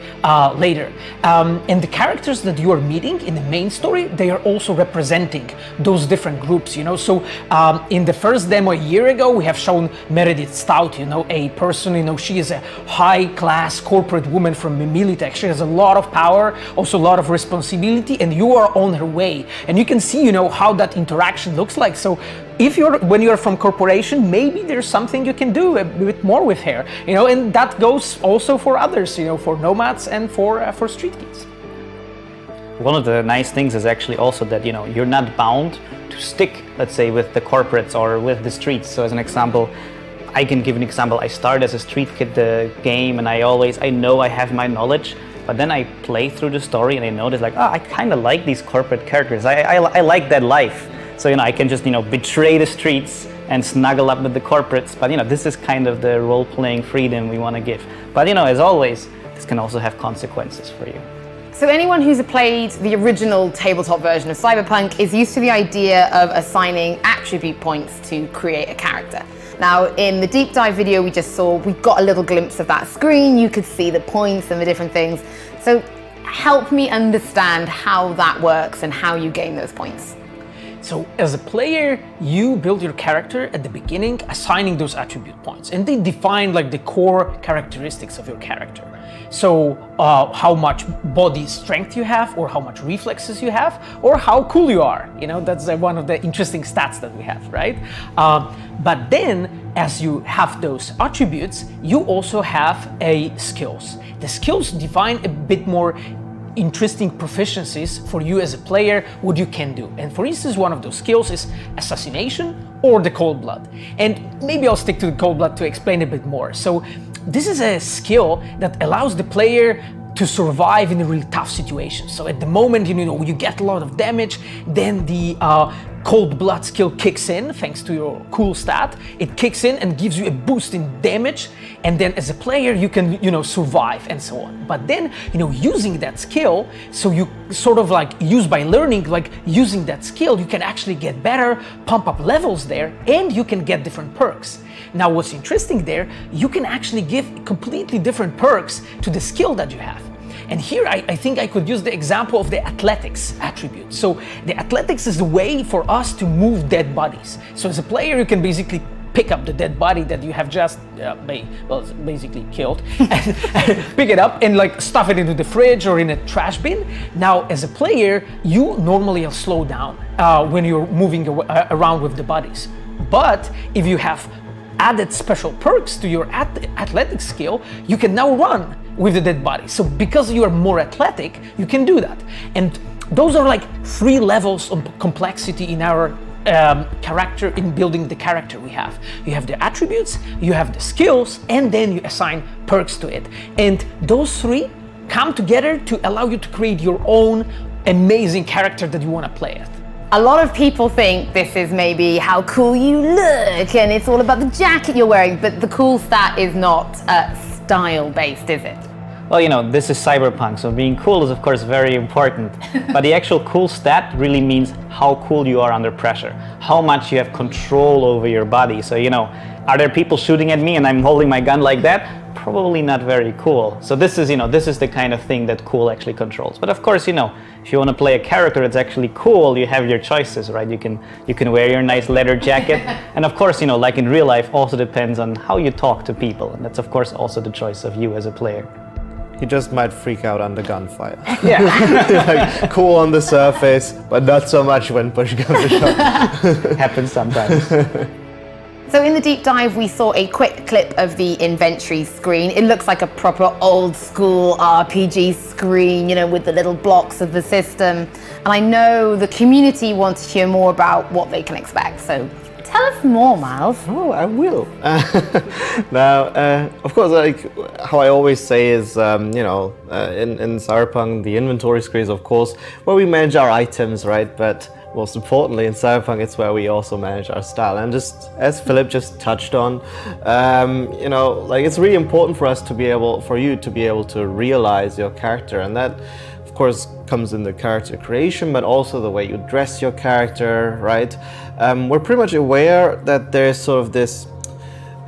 later. And the characters that you are meeting in the main story, they are also representing those different groups. So in the first demo a year ago, we have shown Meredith Stout, a person, she is a high-class corporate woman from Militech. She has a lot of power, also a lot of responsibility, and you are on her way. And you can see, how that interaction looks like. So when you're from corporation, maybe there's something you can do a bit more with her, and that goes also for others, for nomads and for street kids. One of the nice things is actually also that, you're not bound to stick, let's say, with the corporates or with the streets. So as an example, I can give an example. I started as a street kid the game, and I know I have my knowledge, but then I play through the story and I notice like, I kind of like these corporate characters. I like that life. So, I can just, betray the streets and snuggle up with the corporates. But, this is kind of the role-playing freedom we want to give. But, as always, this can also have consequences for you. So anyone who's played the original tabletop version of Cyberpunk is used to the idea of assigning attribute points to create a character. Now, in the deep dive video we just saw, we got a little glimpse of that screen. You could see the points and the different things. So help me understand how that works and how you gain those points. So as a player, you build your character at the beginning, assigning those attribute points, and they define like the core characteristics of your character. So how much body strength you have, or how much reflexes you have, or how cool you are. That's one of the interesting stats that we have, right? But then, as you have those attributes, you also have skills. The skills define a bit more interesting proficiencies for you as a player, what you can do. And for instance, one of those skills is assassination or the cold blood. And maybe I'll stick to the cold blood to explain a bit more. So this is a skill that allows the player to survive in a really tough situation. So at the moment, you get a lot of damage, then the cold blood skill kicks in, thanks to your cool stat. It kicks in and gives you a boost in damage, and then as a player you can, survive and so on. But then, using that skill, so you sort of like use by learning, like using that skill, you can actually get better, pump up levels there, and you can get different perks. Now, what's interesting there, you can actually give completely different perks to the skill that you have. And here I think I could use the example of the athletics attribute. So the athletics is the way for us to move dead bodies. So as a player, you can basically pick up the dead body that you have just basically killed, and pick it up and like stuff it into the fridge or in a trash bin. Now, as a player, you normally slow down when you're moving around with the bodies. But if you have added special perks to your athletic skill, you can now run with the dead body. So because you are more athletic, you can do that. And those are like 3 levels of complexity in our character, in building the character we have. You have the attributes, you have the skills, and then you assign perks to it. And those 3 come together to allow you to create your own amazing character that you want to play it. A lot of people think this is maybe how cool you look and it's all about the jacket you're wearing, but the cool stat is not style-based, is it? Well, you know, this is Cyberpunk, so being cool is of course very important. But the actual cool stat really means how cool you are under pressure, how much you have control over your body. So, you know, are there people shooting at me and I'm holding my gun like that? Probably not very cool. So this is, you know, this is the kind of thing that cool actually controls. But of course, you know, if you want to play a character that's actually cool, you have your choices, right? You can wear your nice leather jacket. And of course, you know, like in real life, also depends on how you talk to people. And that's of course also the choice of you as a player. He just might freak out under gunfire. Yeah. Like, cool on the surface, but not so much when push comes to shove. Happens sometimes. So in the deep dive, we saw a quick clip of the inventory screen. It looks like a proper old school RPG screen, you know, with the little blocks of the system. And I know the community wants to hear more about what they can expect. So tell us more, Miles. Oh, I will. Now, of course, like how I always say is, you know, in Cyberpunk, the inventory screen is, of course, where we manage our items, right? But most importantly, in Cyberpunk, it's where we also manage our style. And just as Philip just touched on, you know, like it's really important for us to be able, for you to be able to realize your character, and that, of course, comes in the character creation, but also the way you dress your character, right? We're pretty much aware that there's sort of this,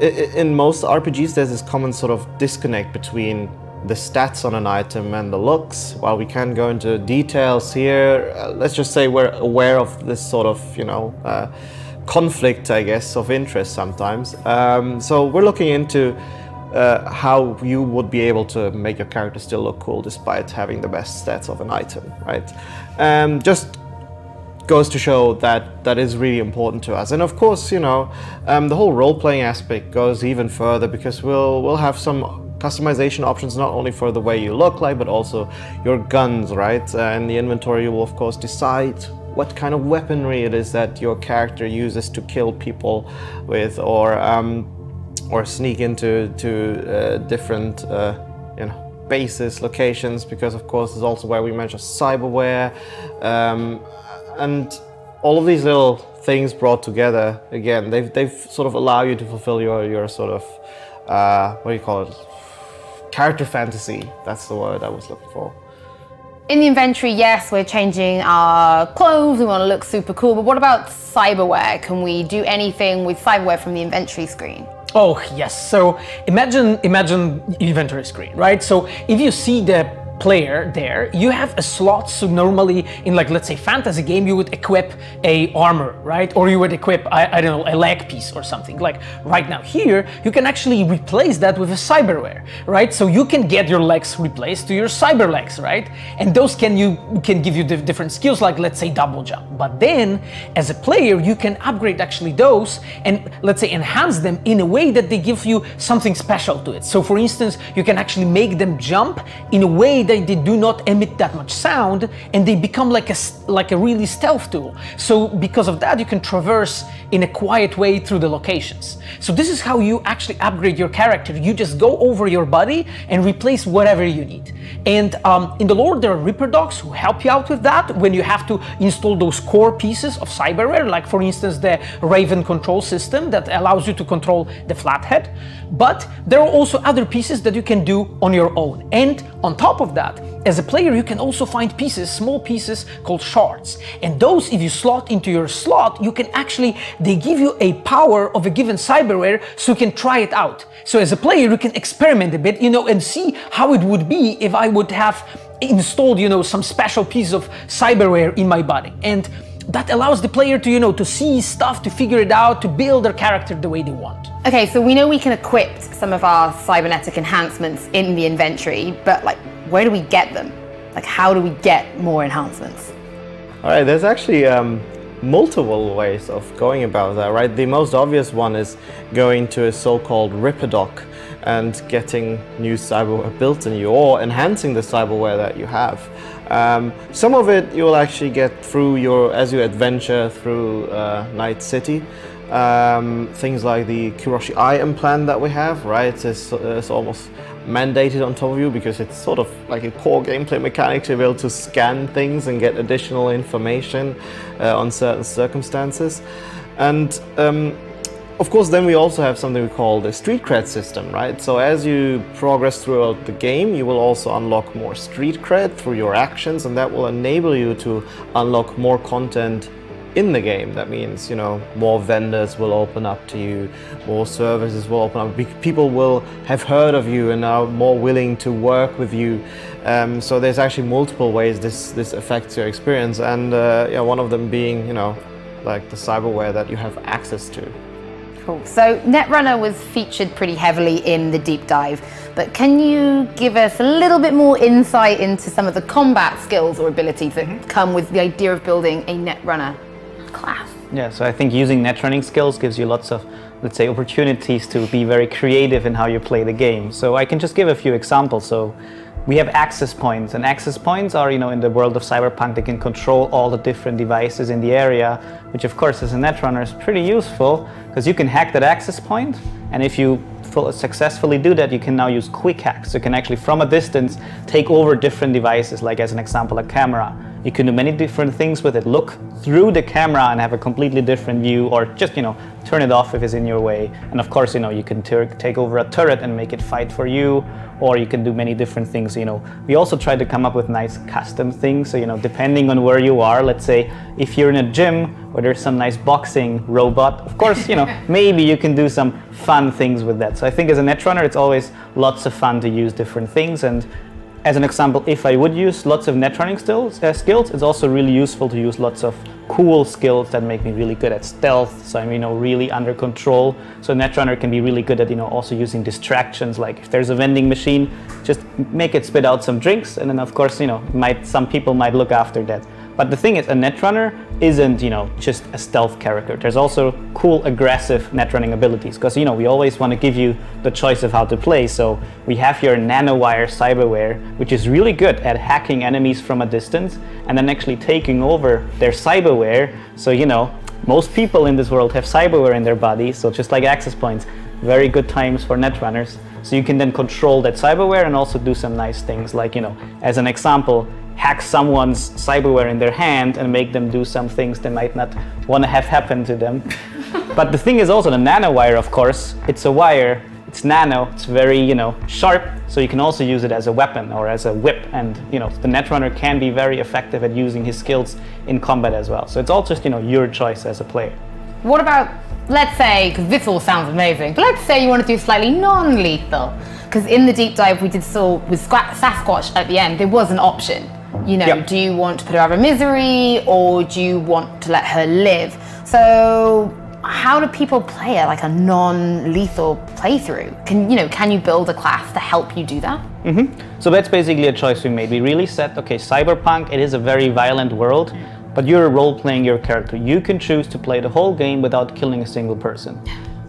in most RPGs, there's this common sort of disconnect between the stats on an item and the looks. While we can go into details here, let's just say we're aware of this sort of, you know, conflict, I guess, of interest sometimes. So we're looking into how you would be able to make your character still look cool despite having the best stats of an item, right? Just goes to show that that is really important to us. And of course, you know, the whole role-playing aspect goes even further, because we'll have some customization options not only for the way you look like, but also your guns, right? In the inventory, you will of course decide what kind of weaponry it is that your character uses to kill people with, or sneak into different you know, bases, locations, because of course it's also where we mention cyberware, and all of these little things brought together, again, they've sort of allow you to fulfill your sort of what do you call it, character fantasy. That's the word I was looking for. In the inventory, yes, we're changing our clothes, we want to look super cool, but what about cyberware? Can we do anything with cyberware from the inventory screen? Oh, yes. So imagine inventory screen, right? So if you see the player there, you have a slot. So normally in, like, let's say fantasy game, you would equip a armor, right? Or you would equip, I don't know, a leg piece or something. Like right now here, you can actually replace that with a cyberware, right? So you can get your legs replaced to your cyber legs, right? And those can give you different skills, like let's say double jump. But then as a player, you can upgrade actually those and let's say enhance them in a way that they give you something special to it. So for instance, you can actually make them jump in a way they do not emit that much sound, and they become like a really stealth tool. So because of that, you can traverse in a quiet way through the locations. So this is how you actually upgrade your character. You just go over your body and replace whatever you need. And in the lore, there are Reaper dogs who help you out with that when you have to install those core pieces of cyberware, like for instance the Raven control system that allows you to control the flathead. But there are also other pieces that you can do on your own. And on top of that, as a player, you can also find pieces, small pieces called shards. And those, if you slot into your slot, you can actually, they give you a power of a given cyberware, so you can try it out. So as a player, you can experiment a bit, you know, and see how it would be if I would have installed, you know, some special piece of cyberware in my body. And that allows the player to, you know, to see stuff, to figure it out, to build their character the way they want. Okay, so we know we can equip some of our cybernetic enhancements in the inventory, but like, where do we get them? Like, how do we get more enhancements? All right, there's actually multiple ways of going about that, right? The most obvious one is going to a so-called Ripperdoc and getting new cyberware built in you, or enhancing the cyberware that you have. Some of it you will actually get through as you adventure through Night City. Things like the Kuroshi Eye implant that we have, right? It's almost mandated on top of you because it's sort of like a core gameplay mechanic to be able to scan things and get additional information on certain circumstances. And of course, then we also have something we call the street cred system, right? So as you progress throughout the game, you will also unlock more street cred through your actions, and that will enable you to unlock more content in the game. That means, you know, more vendors will open up to you, more services will open up, people will have heard of you and are more willing to work with you. So there's actually multiple ways this affects your experience, and yeah, one of them being, you know, like the cyberware that you have access to. Cool. So Netrunner was featured pretty heavily in the deep dive, but can you give us a little bit more insight into some of the combat skills or abilities that come with the idea of building a Netrunner class? Yeah, so I think using netrunning skills gives you lots of, let's say, opportunities to be very creative in how you play the game. So I can just give a few examples. So we have access points, and access points are, you know, in the world of Cyberpunk, they can control all the different devices in the area, which of course as a netrunner is pretty useful because you can hack that access point, and if you successfully do that, you can now use quick hacks. You can actually from a distance take over different devices, like as an example a camera. You can do many different things with it. Look through the camera and have a completely different view, or just, you know, turn it off if it's in your way. And of course, you know, you can take over a turret and make it fight for you, or you can do many different things. You know, we also try to come up with nice custom things. So, you know, depending on where you are, let's say if you're in a gym where there's some nice boxing robot, of course, you know, maybe you can do some fun things with that. So I think as a netrunner, it's always lots of fun to use different things. And as an example, if I would use lots of netrunning skills, it's also really useful to use lots of cool skills that make me really good at stealth, so I'm, you know, really under control. So netrunner can be really good at, you know, also using distractions, like if there's a vending machine, just make it spit out some drinks, and then of course, you know, some people might look after that. But the thing is, a netrunner isn't, you know, just a stealth character. There's also cool, aggressive netrunning abilities, because, you know, we always want to give you the choice of how to play. So we have your nanowire cyberware, which is really good at hacking enemies from a distance and then actually taking over their cyberware. So, you know, most people in this world have cyberware in their body, so just like access points, very good times for netrunners. So you can then control that cyberware and also do some nice things, like, you know, as an example, hack someone's cyberware in their hand and make them do some things they might not want to have happen to them. But the thing is also the nanowire, of course, it's a wire, it's nano, it's very, you know, sharp, so you can also use it as a weapon or as a whip, and, you know, the netrunner can be very effective at using his skills in combat as well. So it's all just, you know, your choice as a player. What about, let's say, because this all sounds amazing, but let's say you want to do slightly non-lethal, because in the deep dive we saw with Sasquatch at the end, there was an option. You know, do you want to put her out of misery, or do you want to let her live? So how do people play it, like a non-lethal playthrough? Can you build a class to help you do that? So that's basically a choice we made. We really said, okay, Cyberpunk, it is a very violent world, but you're role-playing your character. You can choose to play the whole game without killing a single person.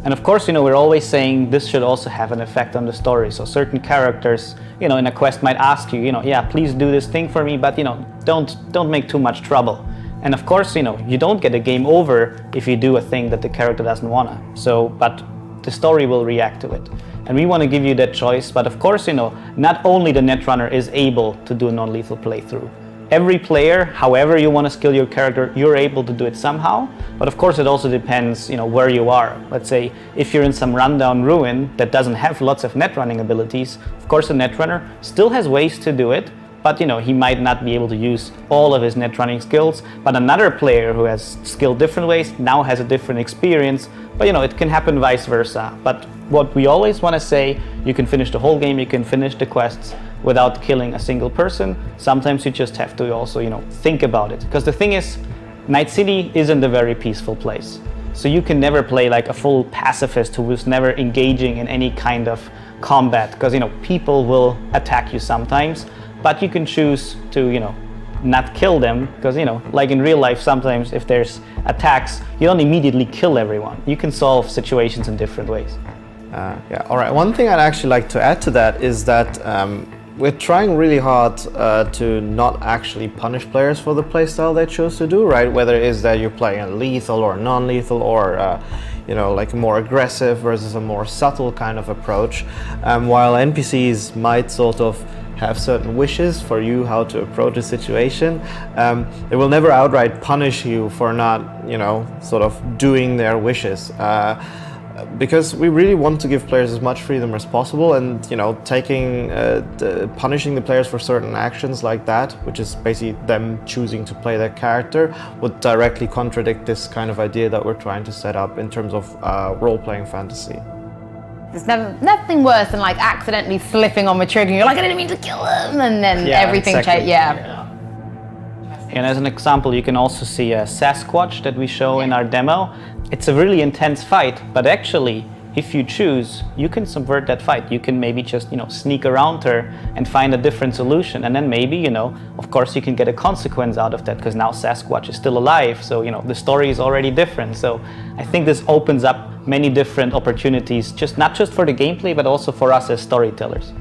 And of course, you know, we're always saying this should also have an effect on the story. So certain characters, you know, in a quest might ask you, you know, yeah, please do this thing for me, but, you know, don't make too much trouble. And of course, you know, you don't get a game over if you do a thing that the character doesn't wanna. So, but the story will react to it. And we want to give you that choice. But of course, you know, not only the netrunner is able to do a non-lethal playthrough. Every player, however you want to skill your character, you're able to do it somehow. But of course, it also depends, you know, where you are. Let's say if you're in some rundown ruin that doesn't have lots of netrunning abilities, of course, a netrunner still has ways to do it. But, you know, he might not be able to use all of his netrunning skills. But another player who has skilled different ways now has a different experience. But, you know, it can happen vice versa. But what we always want to say, you can finish the whole game, you can finish the quests without killing a single person. Sometimes you just have to also, you know, think about it. Because the thing is, Night City isn't a very peaceful place. So you can never play like a full pacifist who is never engaging in any kind of combat. Because, you know, people will attack you sometimes. But you can choose to, you know, not kill them, because, you know, like in real life, sometimes if there's attacks, you don't immediately kill everyone. You can solve situations in different ways. Yeah, all right. One thing I'd actually like to add to that is that we're trying really hard to not actually punish players for the playstyle they chose to do, right? Whether it is that you're playing a lethal or non-lethal, or you know, like a more aggressive versus a more subtle kind of approach. While NPCs might sort of have certain wishes for you how to approach a situation, they will never outright punish you for not, you know, sort of doing their wishes. Because we really want to give players as much freedom as possible, and, you know, punishing the players for certain actions like that, which is basically them choosing to play their character, would directly contradict this kind of idea that we're trying to set up in terms of role-playing fantasy. There's nothing worse than like accidentally slipping on the trigger and you're like, I didn't mean to kill him, and then everything exactly. Yeah. And as an example, you can also see a Sasquatch that we show in our demo. It's a really intense fight, but actually, if you choose, you can subvert that fight. You can maybe just, you know, sneak around her and find a different solution. And then maybe, you know, of course you can get a consequence out of that, because now Sasquatch is still alive. So, you know, the story is already different. So I think this opens up many different opportunities, not just for the gameplay, but also for us as storytellers.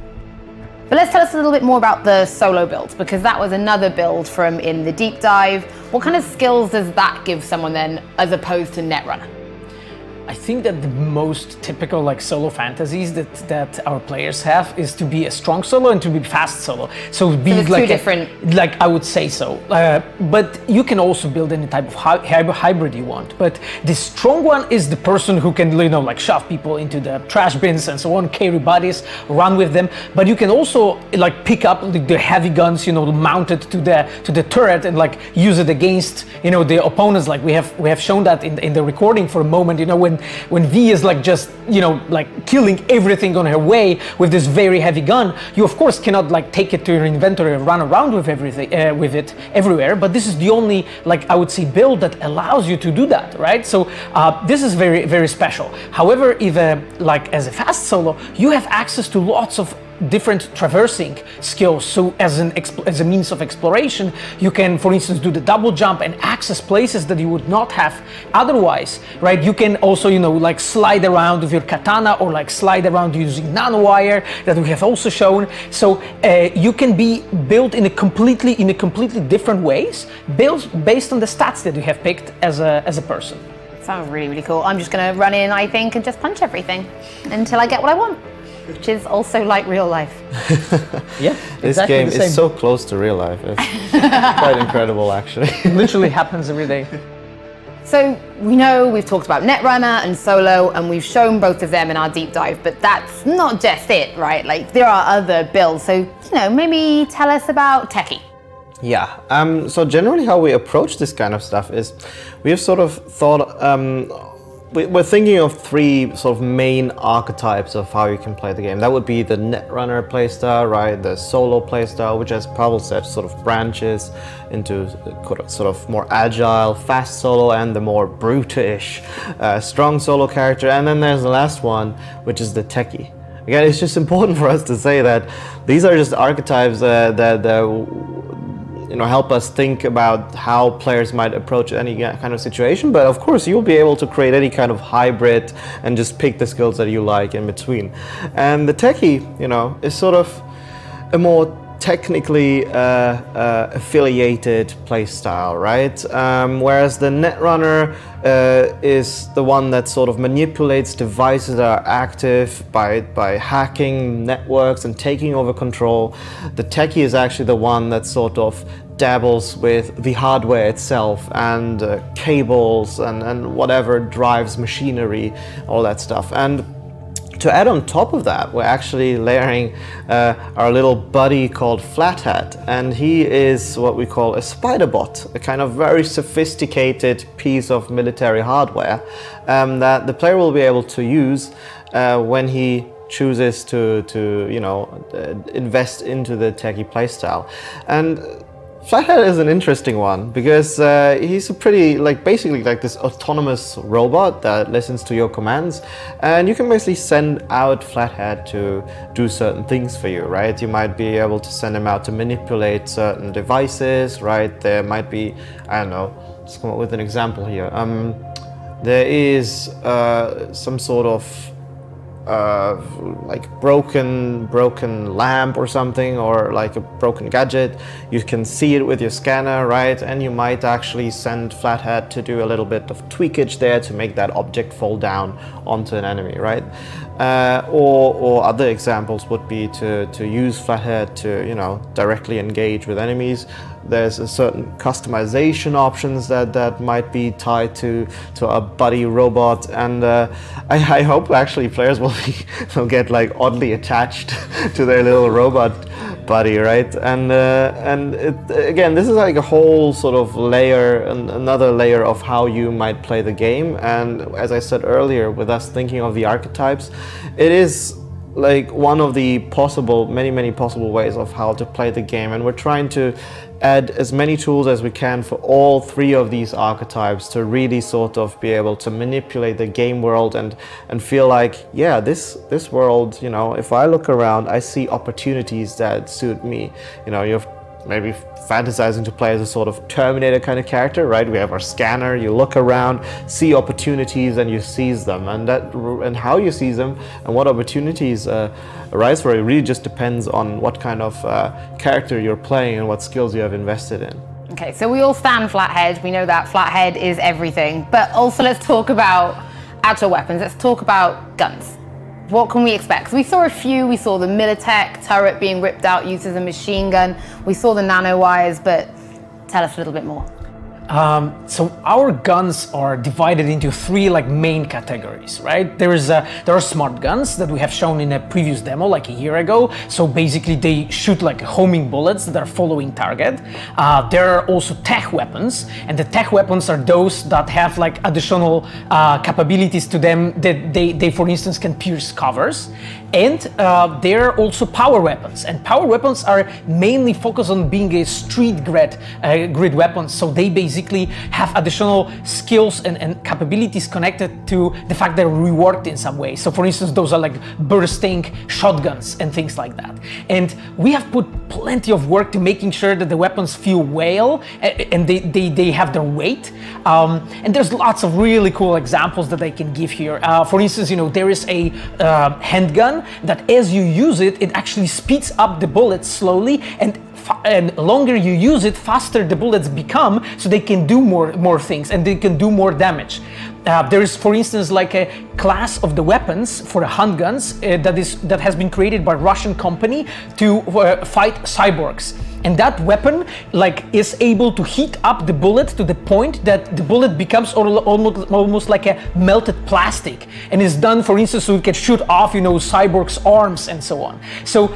But let's tell us a little bit more about the solo build, because that was another build from in the deep dive. What kind of skills does that give someone then, as opposed to Netrunner? I think that the most typical like solo fantasies that our players have is to be a strong solo and to be fast solo. So be like two different. Like I would say so. But you can also build any type of hybrid you want. But the strong one is the person who can, you know, like shove people into the trash bins and so on, carry bodies, run with them. But you can also like pick up the heavy guns, you know, mounted to the turret, and like use it against, you know, the opponents. Like we have shown that in the recording for a moment, you know, when V is like just, you know, like killing everything on her way with this very heavy gun, you of course cannot like take it to your inventory and run around with everything with it everywhere. But this is the only, like I would say, build that allows you to do that, right? So this is very, very special. However, if like as a fast solo, you have access to lots of different traversing skills. So as a means of exploration, you can, for instance, do the double jump and access places that you would not have otherwise, right? You can also, you know, like slide around with your katana, or like slide around using nanowire that we have also shown. So you can be built in a completely different ways, built based on the stats that you have picked as a person. Sounds really, really cool. I'm just gonna run in, I think, and just punch everything until I get what I want, which is also like real life. Yeah, this exactly game is so close to real life. It's quite incredible, actually. It literally happens every day. So we know we've talked about Netrunner and Solo, and we've shown both of them in our deep dive, but that's not just it, right? Like there are other builds. So, you know, maybe tell us about Techie. Yeah, so generally how we approach this kind of stuff is we have sort of thought, we're thinking of three sort of main archetypes of how you can play the game. That would be the Netrunner playstyle, right? The solo playstyle, which, as Pavel said, sort of branches into sort of more agile, fast solo, and the more brutish, strong solo character. And then there's the last one, which is the Techie. Again, it's just important for us to say that these are just archetypes that you know, help us think about how players might approach any kind of situation. But of course, you'll be able to create any kind of hybrid and just pick the skills that you like in between. And the Techie, you know, is sort of a more technically affiliated playstyle, right? Whereas the Netrunner is the one that sort of manipulates devices that are active by hacking networks and taking over control. The Techie is actually the one that sort of dabbles with the hardware itself and cables and whatever drives machinery, all that stuff. And to add on top of that, we're actually layering our little buddy called Flathead, and he is what we call a spider bot, a kind of very sophisticated piece of military hardware that the player will be able to use when he chooses to you know, invest into the Techie playstyle. And Flathead is an interesting one because he's a pretty, basically this autonomous robot that listens to your commands, and you can basically send out Flathead to do certain things for you, right? You might be able to send him out to manipulate certain devices, right? There might be, I don't know, let's come up with an example here. There is some sort of broken lamp or something, or like a broken gadget. You can see it with your scanner, right? And you might actually send Flathead to do a little bit of tweakage there to make that object fall down onto an enemy, right? Or other examples would be to use Flathead to, you know, directly engage with enemies. There's a certain customization options that might be tied to a buddy robot, and I hope actually players will get like oddly attached to their little robot buddy, right? And again, this is like a whole sort of layer, another layer of how you might play the game. And as I said earlier, with us thinking of the archetypes, it is like one of the many possible ways of how to play the game, and we're trying to add as many tools as we can for all three of these archetypes to really sort of be able to manipulate the game world and feel like, yeah, this world, you know, if I look around, I see opportunities that suit me. You know, you're maybe fantasizing to play as a sort of Terminator kind of character, right? We have our scanner, you look around, see opportunities, and you seize them, and how you seize them and what opportunities arise for it really just depends on what kind of character you're playing and what skills you have invested in. Okay, so we all stand Flathead. We know that Flathead is everything, but also let's talk about actual weapons. Let's talk about guns. What can we expect? So we saw a few. We saw the Militech turret being ripped out, used as a machine gun. We saw the nanowires, but tell us a little bit more. So our guns are divided into three main categories, right? There are smart guns that we have shown in a previous demo like a year ago. So basically they shoot like homing bullets that are following target. There are also tech weapons, and the tech weapons are those that have like additional capabilities to them that they for instance can pierce covers. And there are also power weapons, and power weapons are mainly focused on being a street grid weapons. So they basically have additional skills and capabilities connected to the fact they're reworked in some way. So for instance, those are like bursting shotguns and things like that. And we have put plenty of work to making sure that the weapons feel well and they have their weight. And there's lots of really cool examples that I can give here. For instance, you know, there is a handgun that as you use it, it actually speeds up the bullets slowly, and longer you use it, faster the bullets become, so they can do more things and they can do more damage. There is, for instance, like a class of the weapons for the handguns that has been created by a Russian company to fight cyborgs. And that weapon is able to heat up the bullet to the point that the bullet becomes almost like a melted plastic, and is done, for instance, so it can shoot off, you know, cyborgs' arms and so on. So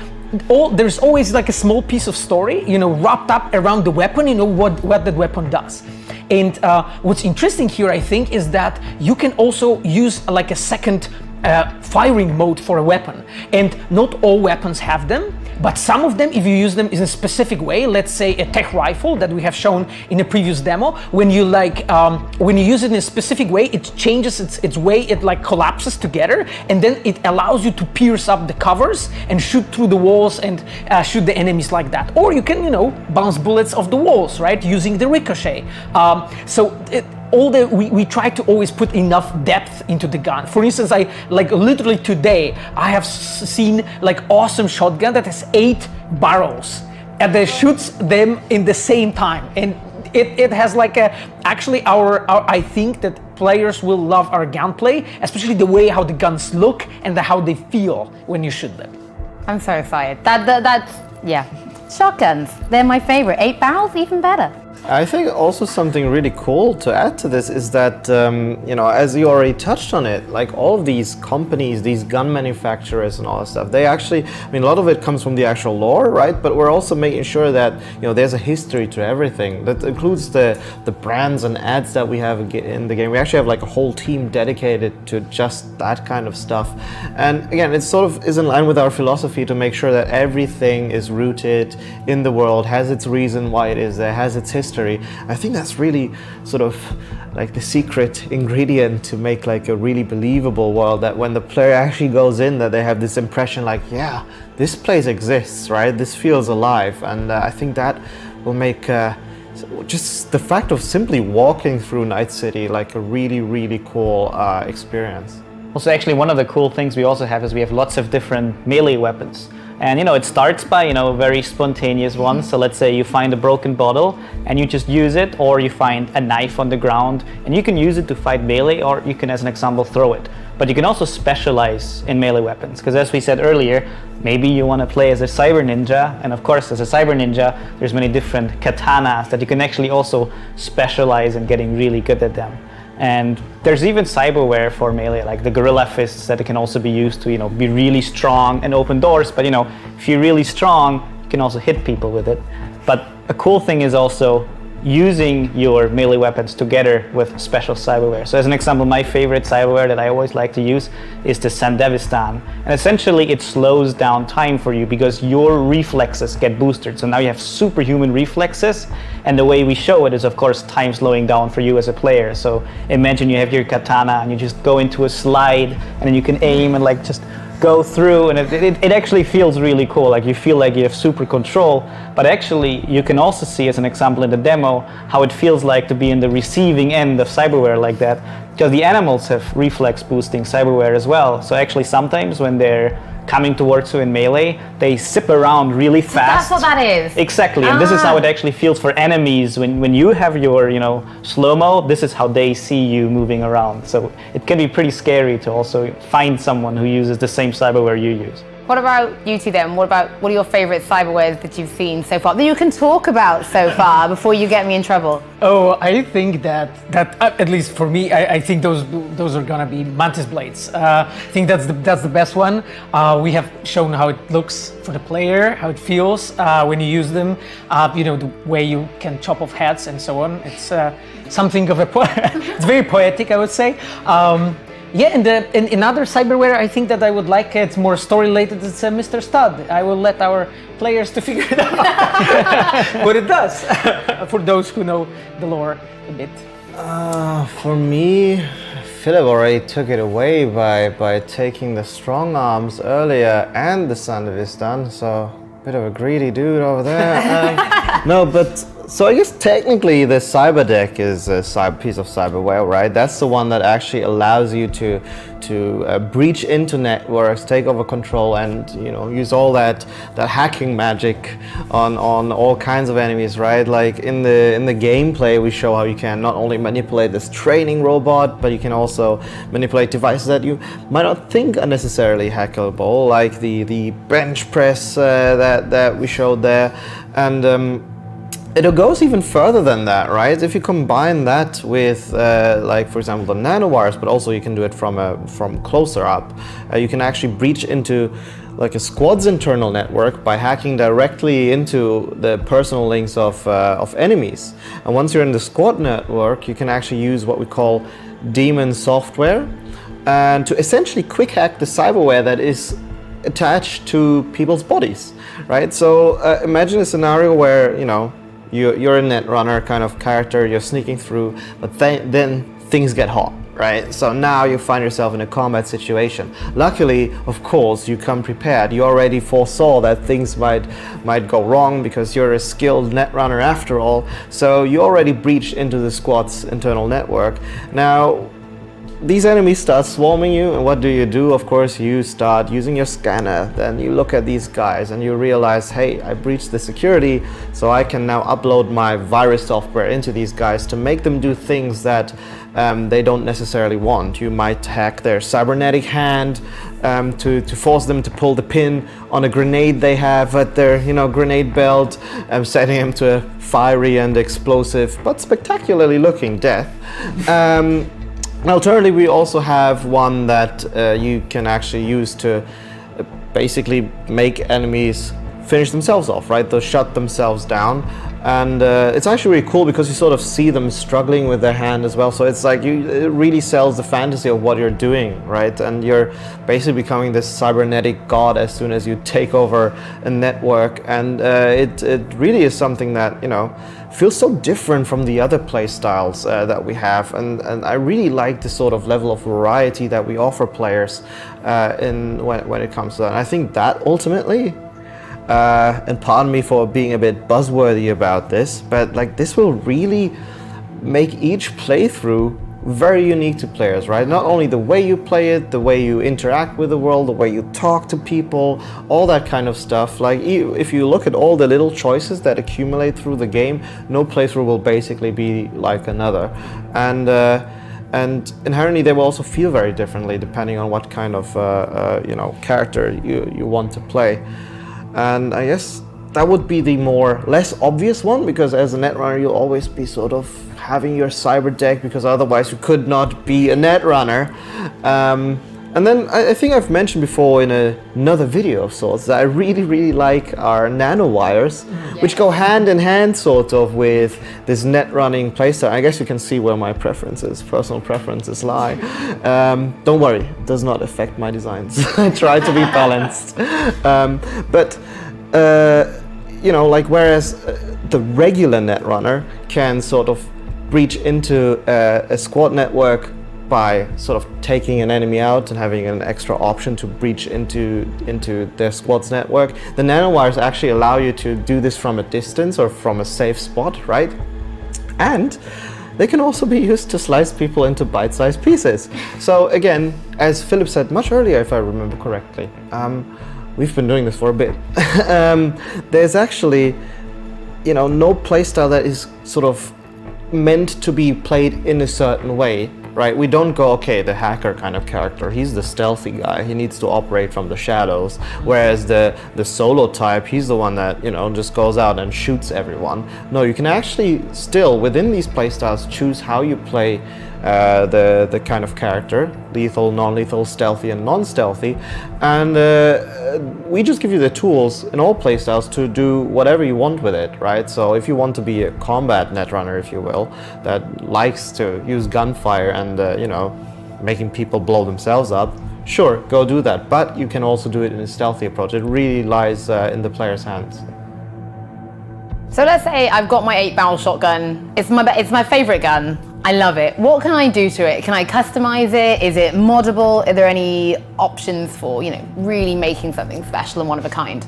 there's always like a small piece of story, you know, wrapped up around the weapon, you know, what that weapon does. And what's interesting here, I think, is that you can also use like a second firing mode for a weapon, and not all weapons have them. But some of them, if you use them in a specific way, let's say a tech rifle that we have shown in a previous demo, when you use it in a specific way, it changes its way, it like collapses together, and then it allows you to pierce up the covers and shoot through the walls and shoot the enemies like that. Or you can, you know, bounce bullets off the walls, right, using the ricochet. We try to always put enough depth into the gun. For instance, literally today, I have seen like awesome shotgun that has 8 barrels, and they shoots them in the same time. And it has like actually I think that players will love our gunplay, especially the way how the guns look and how they feel when you shoot them. I'm so excited. That's, yeah. Shotguns, they're my favorite. 8 barrels, even better. I think also something really cool to add to this is that, you know, as you already touched on it, like all of these companies, these gun manufacturers and all that stuff, they actually, I mean, a lot of it comes from the actual lore, right? But we're also making sure that, you know, there's a history to everything. That includes the brands and ads that we have in the game. We actually have like a whole team dedicated to just that kind of stuff. And again, it sort of is in line with our philosophy to make sure that everything is rooted in the world, has its reason why it is there, has its history. I think that's really sort of like the secret ingredient to make like a really believable world, that when the player actually goes in, that they have this impression like, yeah, this place exists, right? This feels alive. And I think that will make just the fact of simply walking through Night City like a really, really cool experience. Also, actually, one of the cool things we also have is we have lots of different melee weapons. And you know, it starts by, you know, very spontaneous ones. So let's say you find a broken bottle and you just use it, or you find a knife on the ground and you can use it to fight melee, or you can, as an example, throw it. But you can also specialize in melee weapons, because as we said earlier, maybe you want to play as a cyber ninja, and of course, as a cyber ninja, there's many different katanas that you can actually also specialize in getting really good at them. And there's even cyberware for melee, like the gorilla fists that can also be used to, you know, be really strong and open doors. But you know, if you're really strong, you can also hit people with it. But a cool thing is also using your melee weapons together with special cyberware. So as an example, my favorite cyberware that I always like to use is the Sandevistan. And essentially it slows down time for you because your reflexes get boosted. So now you have superhuman reflexes, and the way we show it is, of course, time slowing down for you as a player. So imagine you have your katana and you just go into a slide and then you can aim and like just go through, and it actually feels really cool. Like you feel like you have super control, but actually you can also see, as an example in the demo, how it feels like to be in the receiving end of cyberware like that, because the animals have reflex boosting cyberware as well. So actually sometimes when they're coming towards you in melee, they zip around really fast. That's what that is. Exactly, and this is how it actually feels for enemies. When you have your, you know, slow-mo, this is how they see you moving around. So it can be pretty scary to also find someone who uses the same cyberware you use. What about you two then? What are your favorite cyberwares that you've seen so far, that you can talk about so far before you get me in trouble? Oh, I think that at least for me, I think those are gonna be mantis blades. I think that's the best one. We have shown how it looks for the player, how it feels when you use them. You know, the way you can chop off heads and so on. It's something of a it's very poetic, I would say. Yeah, and in other cyberware, I think that I would like it's more story related. It's Mr. Stud. I will let our players to figure it out what it does for those who know the lore a bit. For me, Philip already took it away by taking the strong arms earlier and the Sandevistan, so a bit of a greedy dude over there. No, but so I guess technically the cyber deck is a piece of cyberware, right? That's the one that actually allows you to breach into networks, take over control, and you know, use all that hacking magic on all kinds of enemies, right? Like in the gameplay, we show how you can not only manipulate this training robot, but you can also manipulate devices that you might not think are necessarily hackable, like the bench press that we showed there, and it goes even further than that, right? If you combine that with, like for example, the nanowires, but also you can do it from closer up. You can actually breach into like a squad's internal network by hacking directly into the personal links of enemies. And once you're in the squad network, you can actually use what we call daemon software, and to essentially quick hack the cyberware that is attached to people's bodies, right? So imagine a scenario where, you know, you're a netrunner kind of character, you're sneaking through, but then things get hot, right? So now you find yourself in a combat situation. Luckily, of course, you come prepared. You already foresaw that things might go wrong because you're a skilled netrunner after all. So you already breached into the squad's internal network. Now, these enemies start swarming you, and what do? Of course, you start using your scanner. Then you look at these guys and you realize, hey, I breached the security, so I can now upload my virus software into these guys to make them do things that they don't necessarily want. You might hack their cybernetic hand to force them to pull the pin on a grenade they have at their, grenade belt, setting them to a fiery and explosive but spectacularly looking death. Alternatively, we also have one that you can actually use to basically make enemies finish themselves off, right? They'll shut themselves down. And it's actually really cool because you sort of see them struggling with their hand as well. So it's like it really sells the fantasy of what you're doing, right? And you're basically becoming this cybernetic god as soon as you take over a network. And it really is something that, feels so different from the other play styles that we have. And I really like the sort of level of variety that we offer players when it comes to that. And I think that ultimately, and pardon me for being a bit buzzworthy about this, but like this will really make each playthrough very unique to players, right? Not only the way you play it, the way you interact with the world, the way you talk to people, all that kind of stuff. Like if you look at all the little choices that accumulate through the game, no playthrough will basically be like another. And inherently they will also feel very differently depending on what kind of character you want to play. And I guess that would be the less obvious one, because as a netrunner you'll always be sort of having your cyber deck, because otherwise you could not be a netrunner. And then I think I've mentioned before in another video of sorts that I really like our nanowires, which go hand in hand sort of with this net running playstyle. I guess you can see where my personal preferences lie. Don't worry, it does not affect my designs. I try to be balanced. Whereas the regular netrunner can sort of breach into a squad network by sort of taking an enemy out and having an extra option to breach into their squad's network. The nanowires actually allow you to do this from a distance or from a safe spot, right? And they can also be used to slice people into bite-sized pieces. So again, as Philip said much earlier, if I remember correctly, we've been doing this for a bit. There's actually, no playstyle that is sort of meant to be played in a certain way, right? We don't go, okay, the hacker kind of character, he's the stealthy guy, he needs to operate from the shadows, whereas the solo type, he's the one that, just goes out and shoots everyone. No, you can actually still, within these playstyles, choose how you play the kind of character, lethal, non-lethal, stealthy, and non-stealthy, and we just give you the tools in all playstyles to do whatever you want with it, right? So if you want to be a combat netrunner, if you will, that likes to use gunfire and making people blow themselves up, sure, go do that, but you can also do it in a stealthy approach. It really lies in the player's hands. So let's say I've got my 8-barrel shotgun. It's my favorite gun. I love it. What can I do to it? Can I customize it? Is it moddable? Are there any options for, really making something special and one of a kind?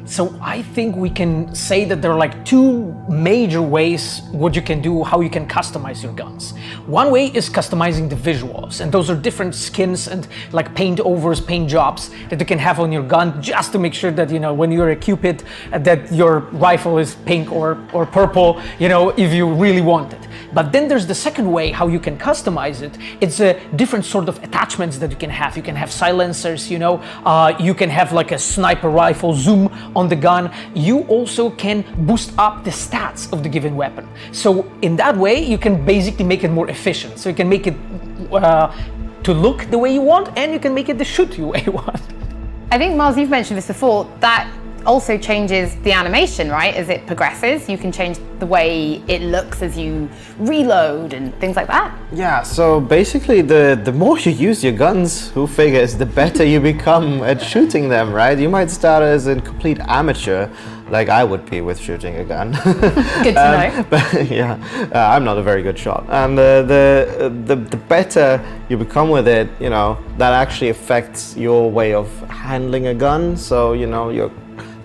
So I think we can say that there are like two major ways what you can do, how you can customize your guns. One way is customizing the visuals, and those are different skins and like paint overs, paint jobs that you can have on your gun just to make sure that, when you're a Cupid, that your rifle is pink or purple, if you really want it. But then there's the second way how you can customize it. It's a different sort of attachments that you can have. You can have silencers, you can have like a sniper rifle zoom on the gun. You also can boost up the stats of the given weapon. So in that way, you can basically make it more efficient. So you can make it to look the way you want, and you can make it to shoot the way you want. I think, Miles, you've mentioned this before, that also changes the animation, right? As it progresses, you can change the way it looks as you reload and things like that. Yeah, so basically the more you use your guns, who figures, the better you become at shooting them, right? You might start as a complete amateur, like I would be with shooting a gun. Good to know. But yeah, I'm not a very good shot. And the better you become with it, that actually affects your way of handling a gun. So, your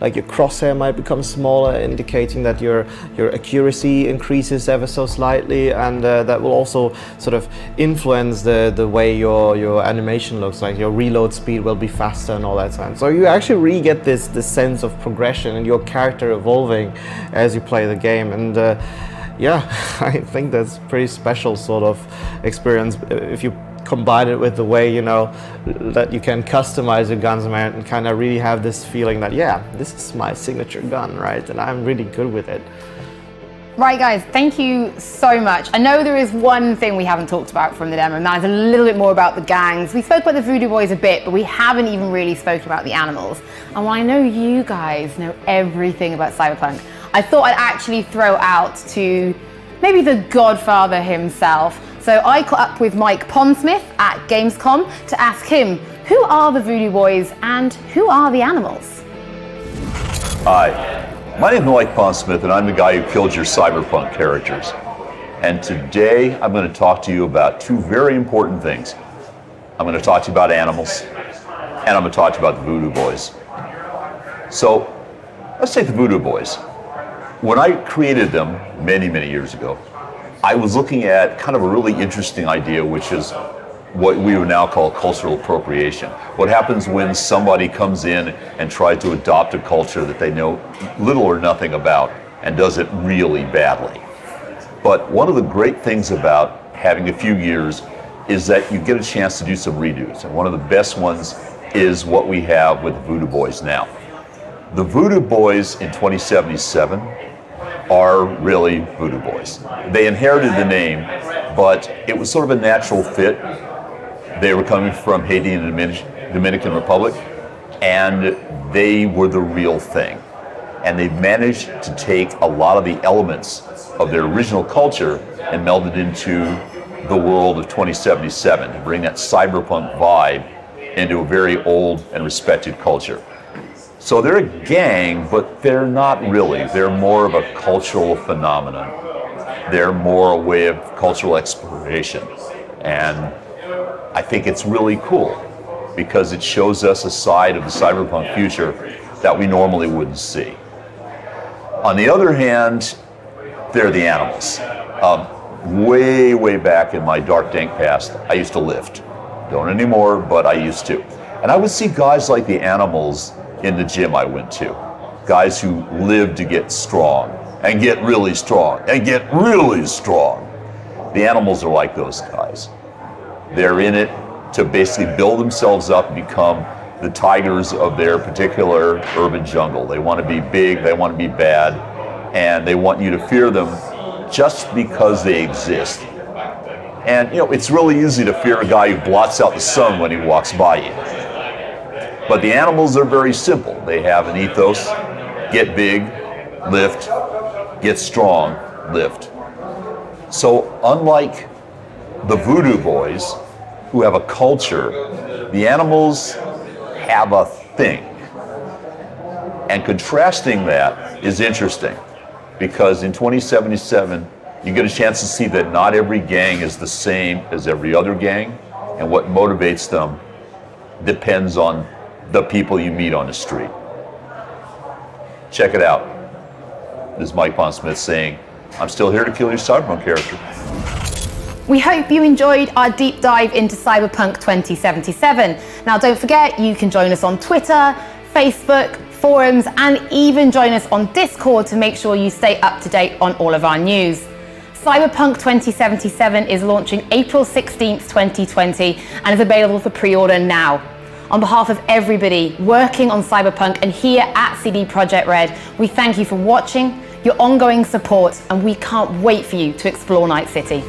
like your crosshair might become smaller, indicating that your accuracy increases ever so slightly, and that will also sort of influence the way your animation looks, like your reload speed will be faster and all that stuff. So you actually really get this sense of progression and your character evolving as you play the game. And yeah, I think that's a pretty special sort of experience if you combine it with the way, you know, that you can customize your guns and kind of really have this feeling that, yeah, this is my signature gun, right? And I'm really good with it. Right, guys, thank you so much. I know there is one thing we haven't talked about from the demo, and that is a little bit more about the gangs. We spoke about the Voodoo Boys a bit, but we haven't even really spoken about the animals. And while I know you guys know everything about Cyberpunk, I thought I'd actually throw out to maybe the godfather himself. So I caught up with Mike Pondsmith at Gamescom to ask him, who are the Voodoo Boys and who are the animals? Hi, my name is Mike Pondsmith, and I'm the guy who killed your Cyberpunk characters. And today I'm going to talk to you about two very important things. I'm going to talk to you about animals, and I'm going to talk to you about the Voodoo Boys. So let's take the Voodoo Boys. When I created them many, many years ago, I was looking at kind of a really interesting idea, which is what we would now call cultural appropriation. What happens when somebody comes in and tries to adopt a culture that they know little or nothing about and does it really badly. But one of the great things about having a few years is that you get a chance to do some redos. And one of the best ones is what we have with the Voodoo Boys now. The Voodoo Boys in 2077 are really Voodoo Boys. They inherited the name, but it was sort of a natural fit. They were coming from Haiti and the Dominican Republic, and they were the real thing. And they managed to take a lot of the elements of their original culture and meld it into the world of 2077 to bring that cyberpunk vibe into a very old and respected culture. So they're a gang, but they're not really. They're more of a cultural phenomenon. They're more a way of cultural exploration. And I think it's really cool because it shows us a side of the cyberpunk future that we normally wouldn't see. On the other hand, they're the animals. Way, way back in my dark, dank past, I used to lift. Don't anymore, but I used to. And I would see guys like the animals in the gym I went to. Guys who lived to get strong, and get really strong, and get really strong. The animals are like those guys. They're in it to basically build themselves up and become the tigers of their particular urban jungle. They want to be big, they want to be bad, and they want you to fear them just because they exist. And you know, it's really easy to fear a guy who blots out the sun when he walks by you. But the animals are very simple. They have an ethos: get big, lift, get strong, lift. So unlike the Voodoo Boys, who have a culture, the animals have a thing. And contrasting that is interesting, because in 2077, you get a chance to see that not every gang is the same as every other gang, and what motivates them depends on the people you meet on the street. Check it out. This is Mike Pondsmith saying, I'm still here to kill your Cyberpunk character. We hope you enjoyed our deep dive into Cyberpunk 2077. Now don't forget, you can join us on Twitter, Facebook, forums, and even join us on Discord to make sure you stay up to date on all of our news. Cyberpunk 2077 is launching April 16th, 2020 and is available for pre-order now. On behalf of everybody working on Cyberpunk and here at CD Projekt Red, we thank you for watching, your ongoing support, and we can't wait for you to explore Night City.